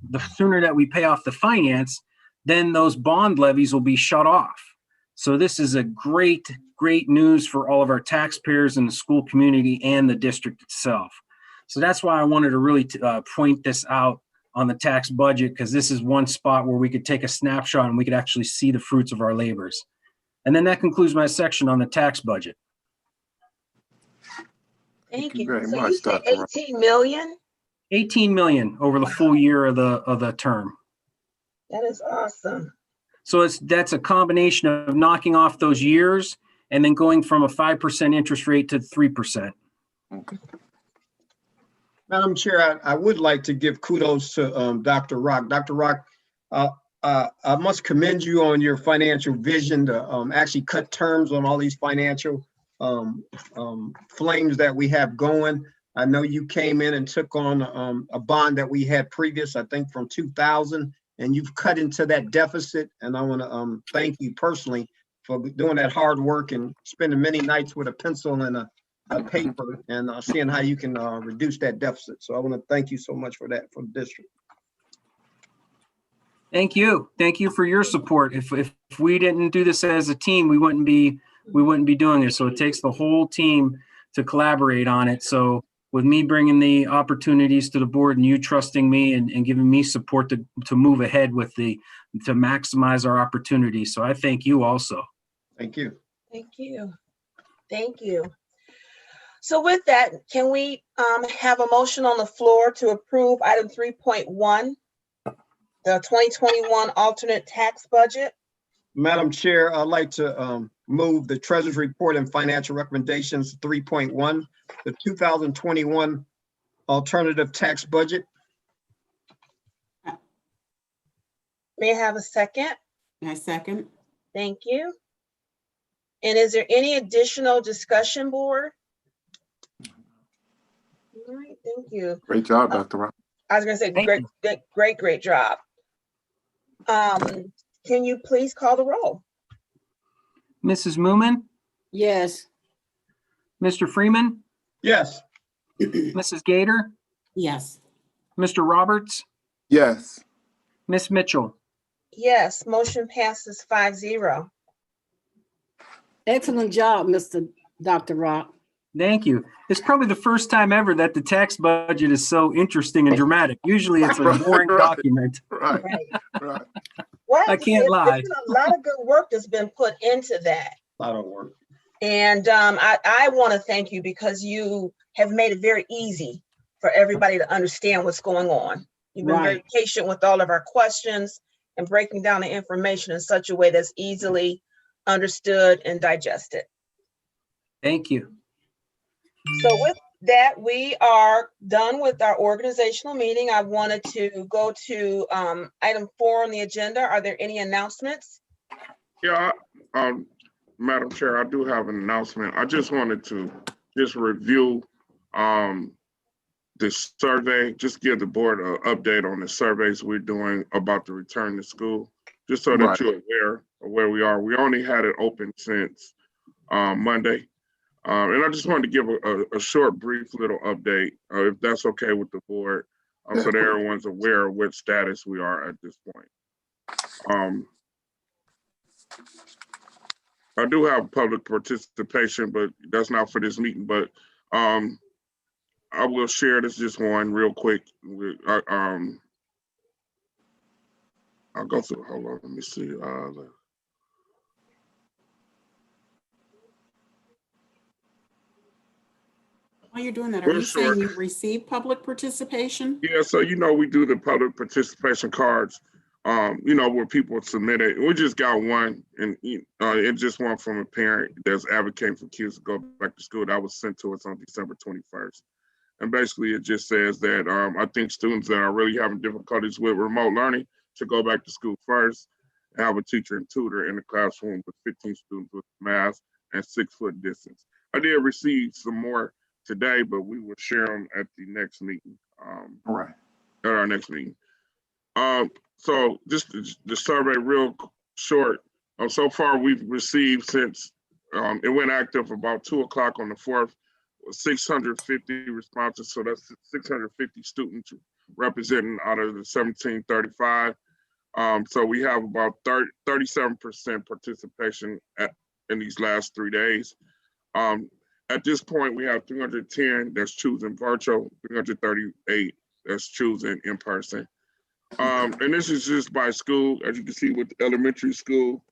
the sooner that we pay off the finance, then those bond levies will be shut off. So this is a great news for all of our taxpayers and the school community and the district itself. So that's why I wanted to really point this out on the tax budget, because this is one spot where we could take a snapshot and we could actually see the fruits of our labors. And then that concludes my section on the tax budget. Thank you you. very So you much, said Dr. Rock. 18 million? 18 million over the full year of the term. That is awesome. So that's a combination of knocking off those years and then going from a 5% interest rate to 3%. Madam Chair, I would like to give kudos to Dr. Rock. Dr. Rock, I must commend you on your financial vision to actually cut terms on all these financial flames that we have going. I know you came in and took on a bond that we had previous, I think from 2000, and you've cut into that deficit. And I want to thank you personally for doing that hard work and spending many nights with a pencil and a paper and seeing how you can reduce that deficit. So I want to thank you so much for that for the district. Thank you. Thank you for your support. If we didn't do this as a team, we wouldn't be doing it. So it takes the whole team to collaborate on it. So with me bringing the opportunities to the board and you trusting me and giving me support to move ahead with to maximize our opportunities. So I thank you also. Thank you. Thank you. Thank you. So with that, can we have a motion on the floor to approve item 3.1, the 2021 alternate tax budget? Madam Chair, I'd like to move the Treasurer's Report and Financial Recommendations 3.1, the 2021 alternative tax budget. May I have a second? I second. Thank you. And is there any additional discussion, board? All right, thank you. Great job, Dr. Rock. I was gonna say, Thank great job. Can you please call the roll? Mrs. Moomin, Yes. Mr. Freeman, Yes. Mrs. Gator, Yes. Mr. Roberts, Yes. Miss Mitchell. Yes, motion passes 5-0. Excellent job, Dr. Rock. Thank you. It's probably the first time ever that the tax budget is so interesting and dramatic. Usually it's a boring Right. document. Right. Right. Right. Well, I can't there's lie. been a lot of good work that's been put into that. A lot of work. And I want to thank you because you have made it very easy for everybody to understand what's going on. You've been very Right. patient with all of our questions and breaking down the information in such a way that's easily understood and digested. Thank you. So with that, we are done with our organizational meeting. I wanted to go to item 4 on the agenda. Are there any announcements? Yeah, Madam Chair, I do have an announcement. I just wanted to review this survey, just give the board an update on the surveys we're doing about the return to school, just so that Right. you're aware of where we are. We only had it open since Monday. And I just wanted to give a short, brief little update, if that's okay with the board, so that everyone's aware of what status we are at this point. I do have public participation, but that's not for this meeting, but I will share this just one real quick. I'll go through, hold on, let me see. While you're doing that, are Real you saying short. you received public participation? Yeah, so we do the public participation cards, where people submit it. We just got one, and it just one from a parent that's advocating for kids to go back to school. That was sent to us on December 21st. And basically it just says that I think students that are really having difficulties with remote learning should go back to school first and have a teacher and tutor in the classroom with 15 students with masks and 6-foot distance. I did receive some more today, but we will share them at the next meeting. Right. At our next meeting. So just the survey real short. So far we've received since it went active about 2:00 on the 4th, 650 responses. So that's 650 students representing out of the 1735. So we have about 37% participation in these last 3 days. At this point, we have 310 that's choosing virtual, 338 that's choosing in person. And this is just by school. As you can see with elementary school,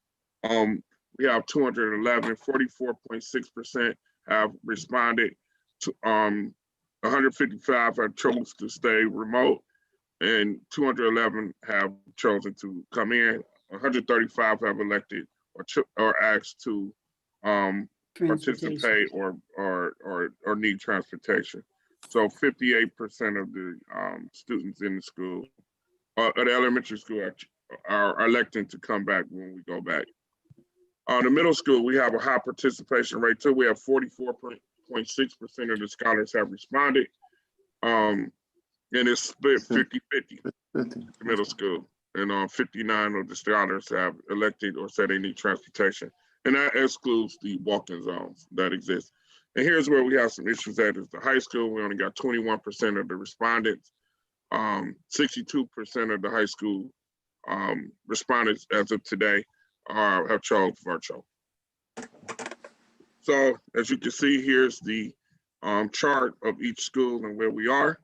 we have 211, 44.6% have responded to, 155 have chosen to stay remote, and 211 have chosen to come in. 135 have elected or asked to participate or need transportation. So 58% of the students in the school, at the elementary school, are electing to come back when we go back. The middle school, we have a high participation rate too. We have 44.6% of the scholars have responded. And it's split 50-50, the middle school. And 59 of the scholars have elected or said they need transportation. And that excludes the walk-in zones that exist. And here's where we have some issues at is the high school. We only got 21% of the respondents. 62% of the high school respondents as of today have chosen virtual. So as you can see, here's the chart of each school and where we are.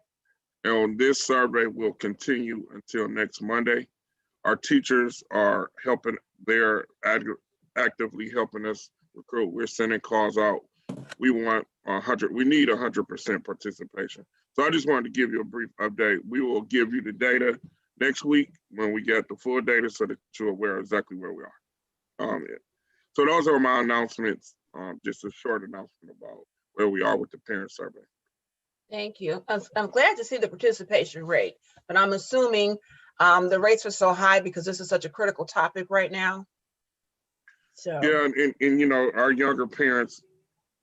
And this survey will continue until next Monday. Our teachers are helping, they're actively helping us recruit. We're sending calls out. We want 100, we need 100% participation. So I just wanted to give you a brief update. We will give you the data next week when we get the full data so that you're aware exactly where we are. So those are my announcements, just a short announcement about where we are with the parent survey. Thank you. I'm glad to see the participation rate, but I'm assuming the rates are so high because this is such a critical topic right now. So yeah, and you know, our younger parents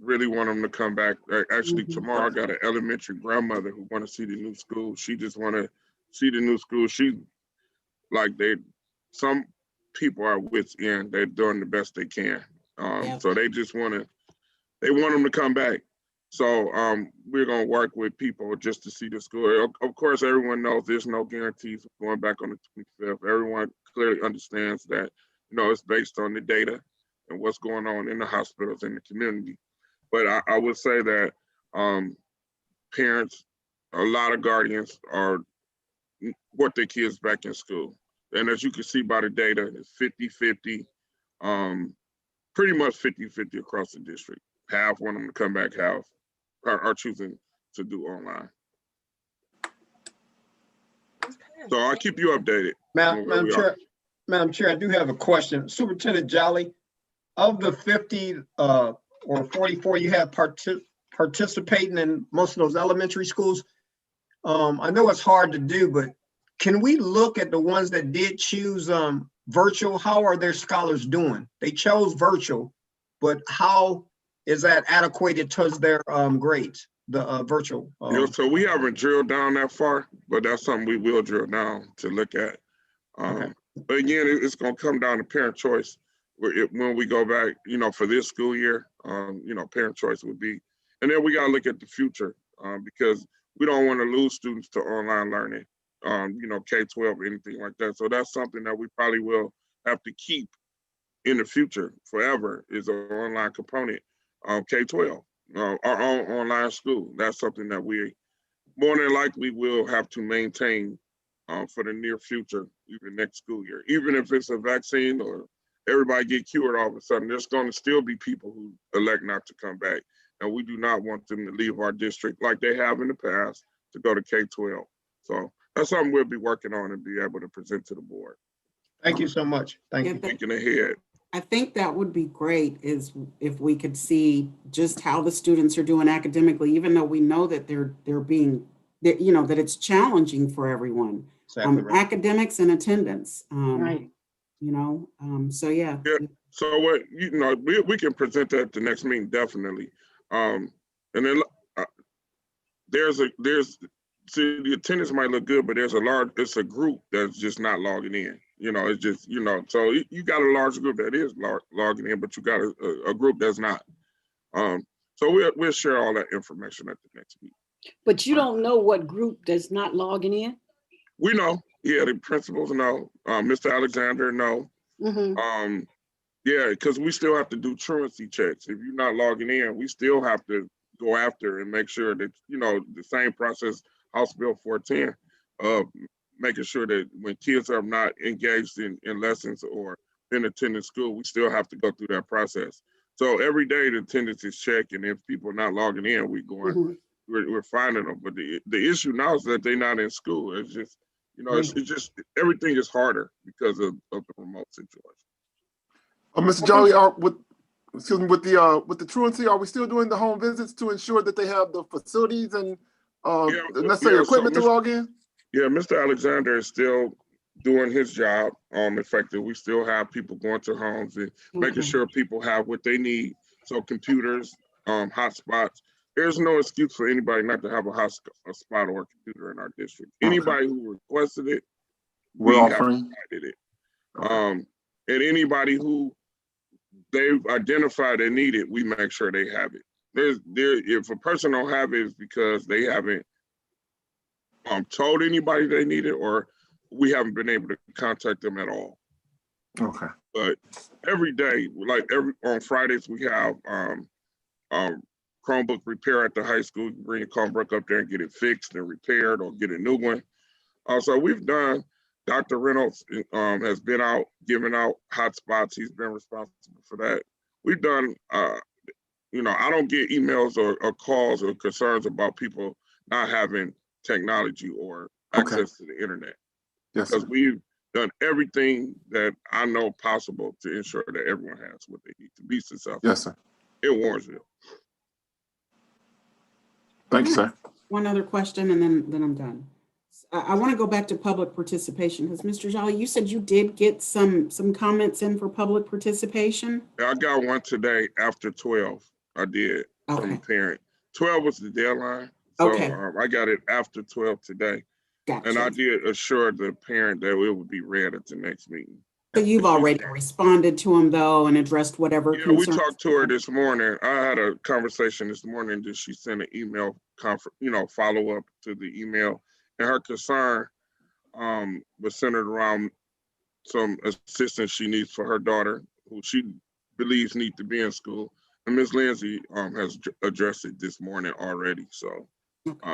really want them to come back. Actually, tomorrow I got an elementary grandmother who want to see the new school. She just want to see the new school. She like some people are wit's end. They're doing the best they can. So they just want to, they want them to come back. So we're gonna work with people just to see the school. Of course, everyone knows there's no guarantees of going back on the 25th. Everyone clearly understands that, you know, it's based on the data and what's going on in the hospitals in the community. But I would say that parents, a lot of guardians are want their kids back in school. And as you can see by the data, it's 50-50, pretty much 50-50 across the district. Half want them to come back, half are choosing to do online. So I'll keep you updated. Madam Chair, I do have a question. Superintendent Jolly, of the 50 or 44 you have participating in most of those elementary schools, I know it's hard to do, but can we look at the ones that did choose virtual? How are their scholars doing? They chose virtual, but how is that adequate towards their grades, the virtual? So we haven't drilled down that far, but that's something we will drill down to look at. Okay. But again, it's going to come down to parent choice. When we go back, you know, for this school year, you know, parent choice would be, and then we got to look at the future because we don't want to lose students to online learning, you know, K-12, anything like that. So that's something that we probably will have to keep in the future forever is an online component. K-12, our own online school. That's something that we more than likely will have to maintain for the near future, even next school year. Even if it's a vaccine or everybody get cured all of a sudden, there's going to still be people who elect not to come back. And we do not want them to leave our district like they have in the past to go to K-12. So that's something we'll be working on and be able to present to the board. Thank you so much. Thank you. Thinking ahead. I think that would be great is if we could see just how the students are doing academically, even though we know that they're being, you know, that it's challenging for everyone. Exactly right. Academics and attendance. Right. You know, so yeah. So what, you know, we can present that at the next meeting, definitely. And then see, the attendance might look good, but it's a group that's just not logging in. You know, it's just, you know, so you got a large group that is logging in, but you got a group that's not. So we'll share all that information at the next meeting. But you don't know what group that's not logging in? We know, yeah, the principals know, Mr. Alexander know. Mhm. Yeah, because we still have to do truancy checks. If you're not logging in, we still have to go after and make sure that, you know, the same process, House Bill 410, making sure that when kids are not engaged in lessons or in attending school, we still have to go through that process. So every day the attendance is checked, and if people are not logging in, Mhm. we're finding them. But the issue now is that they're not in school. It's just, you know, it's Right. just everything is harder because of the remote situation. Mr. Jolly, with the truancy, are we still doing the home visits to ensure that they have the facilities and Yeah, the necessary yeah. So equipment to log in? yeah, Mr. Alexander is still doing his job. Effective. We still have people going to homes and making Okay. sure people have what they need. So computers, hotspots. There's no excuse for anybody not to have a hotspot or a computer in our district. Okay. Anybody who requested it, We're we have offering. provided it. Okay. And anybody who they've identified they need it, we make sure they have it. If a person don't have it, it's because they haven't told anybody they need it, or we haven't been able to contact them at all. Okay. But every day, like on Fridays, we have Chromebook repair at the high school. You bring your Chromebook up there and get it fixed and repaired, or get a new one. So we've done. Dr. Reynolds has been out giving out hotspots. He's been responsible for that. We've done. You know, I don't get emails or calls or concerns about people not having technology or access to the internet. Yes, Because sir. we've done everything that I know possible to ensure that everyone has what they need to be successful Yes, sir. in Warrensville. Thank you, sir. One other question, and then I'm done. I want to go back to public participation, because Mr. Jolly, you said you did get some comments in for public participation? I got one today after 12. I did from a Okay, parent. 12 was the deadline. So okay, I got it after 12 today. And I gotcha. did assure the parent that it would be read at the next meeting. So you've already responded to him though and addressed whatever Yeah, we concerns. talked to her this morning. I had a conversation this morning that she sent an email follow up to the email. And her concern was centered around some assistance she needs for her daughter, who she believes need to be in school. And Ms. Lindsay has addressed it this morning already. So we just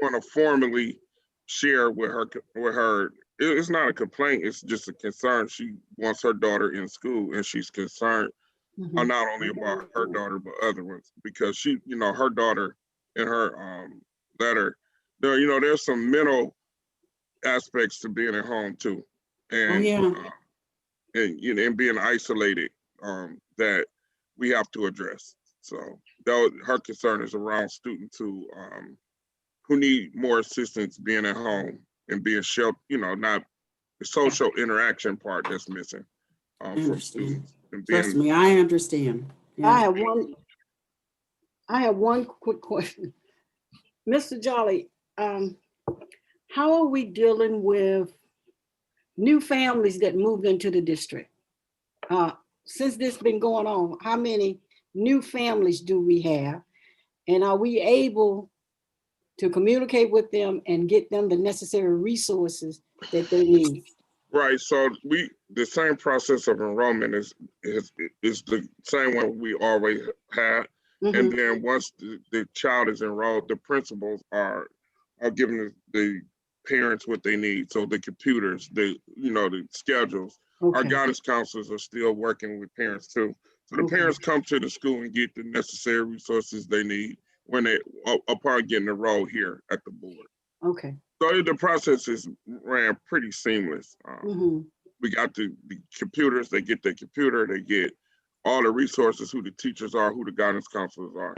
want to formally share with her. It's not a complaint, it's just a concern. She wants her daughter in school, and she's concerned Mhm. not only about her daughter, but other ones, because she, her daughter in her letter, there's some mental aspects to being at home too. And yeah. and being isolated that we have to address. So her concern is around students who need more assistance being at home and being sheltered, not the social interaction part that's missing I from understand. students. And Trust being, me, I understand. I Yeah. have one quick question. Mr. Jolly, how are we dealing with new families that moved into the district? Since this been going on, how many new families do we have? And are we able to communicate with them and get them the necessary resources that they need? right. So the same process of enrollment is the same one we always had. And Mhm. then once the child is enrolled, the principals are giving the parents what they need. So the computers, the schedules. Our Okay. guidance counselors are still working with parents too. So the Okay. parents come to the school and get the necessary resources they need when they upon getting enrolled here at the board. Okay. So the process ran pretty seamless. Mhm. We got the computers, they get their computer, they get all the resources, who the teachers are, who the guidance counselors are.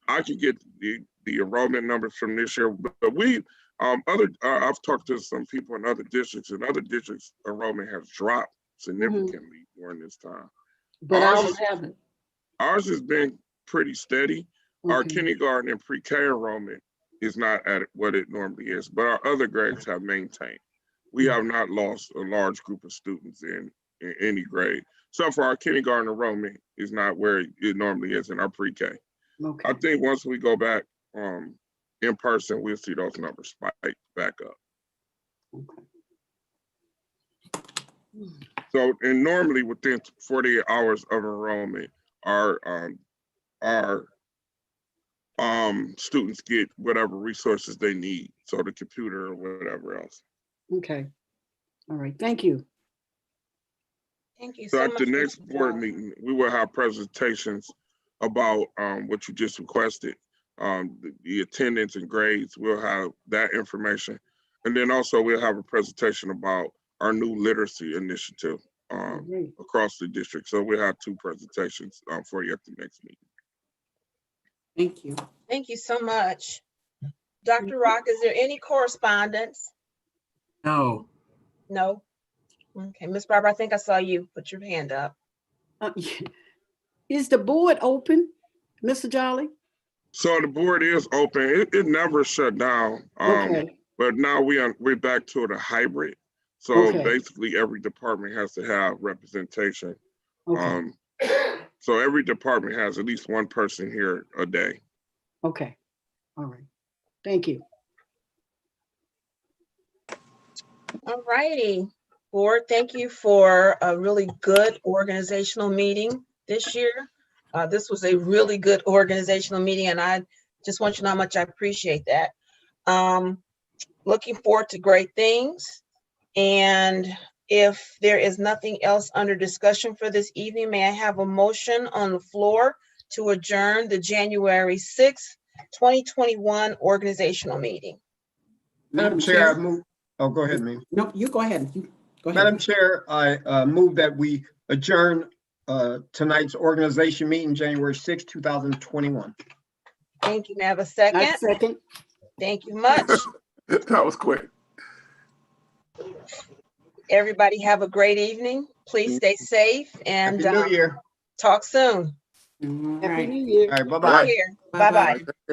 I can get the enrollment numbers from this year, but we I've talked to some people in other districts, and other districts enrollment has dropped significantly during this time. But Ours ours haven't. Ours has been pretty steady. Our Okay. kindergarten and pre-K enrollment is not at what it normally is, but our other grades have maintained. We have not lost a large group of students in any grade. So for our kindergarten enrollment is not where it normally is in our pre-K. Okay. I think once we go back and in person, we'll see those numbers spike back up. So, and normally within 48 hours of enrollment, our students get whatever resources they need, so the computer or whatever else. Okay. All right, thank you. Thank you So so at much. the next Mr. board Jolly. meeting, we will have presentations about what you just requested, the attendance and grades. We'll have that information. And then also we'll have a presentation about our new literacy initiative Great. across the district. So we'll have 2 presentations for you at the next meeting. Thank you. Thank you so much. Dr. Rock, is there any correspondence? No. No? Okay, Ms. Barber, I think I saw you put your hand up. Is the board open, Mr. Jolly? So the board is open. It never shut down. Okay, But now we're back to the hybrid. So Okay. basically every department has to have representation. okay, So every department has at least 1 person here a day. okay. All right. Thank you. All righty. Board, thank you for a really good organizational meeting this year. This was a really good organizational meeting, and I just want you to know how much I appreciate that. Looking forward to great things. And if there is nothing else under discussion for this evening, may I have a motion on the floor to adjourn the January 6th, 2021 organizational meeting? Madam Chair, I move, oh, go ahead, ma'am. No, you go ahead. You go ahead. Madam Chair, I move that we adjourn tonight's organization meeting, January 6, 2021. Thank you. May I have a I second? second. Thank you much. That was quick. Everybody have a great evening. Please stay safe and Happy New Year. talk soon. All Happy right. New Year. All right, Take bye-bye. care. Bye-bye. Bye-bye.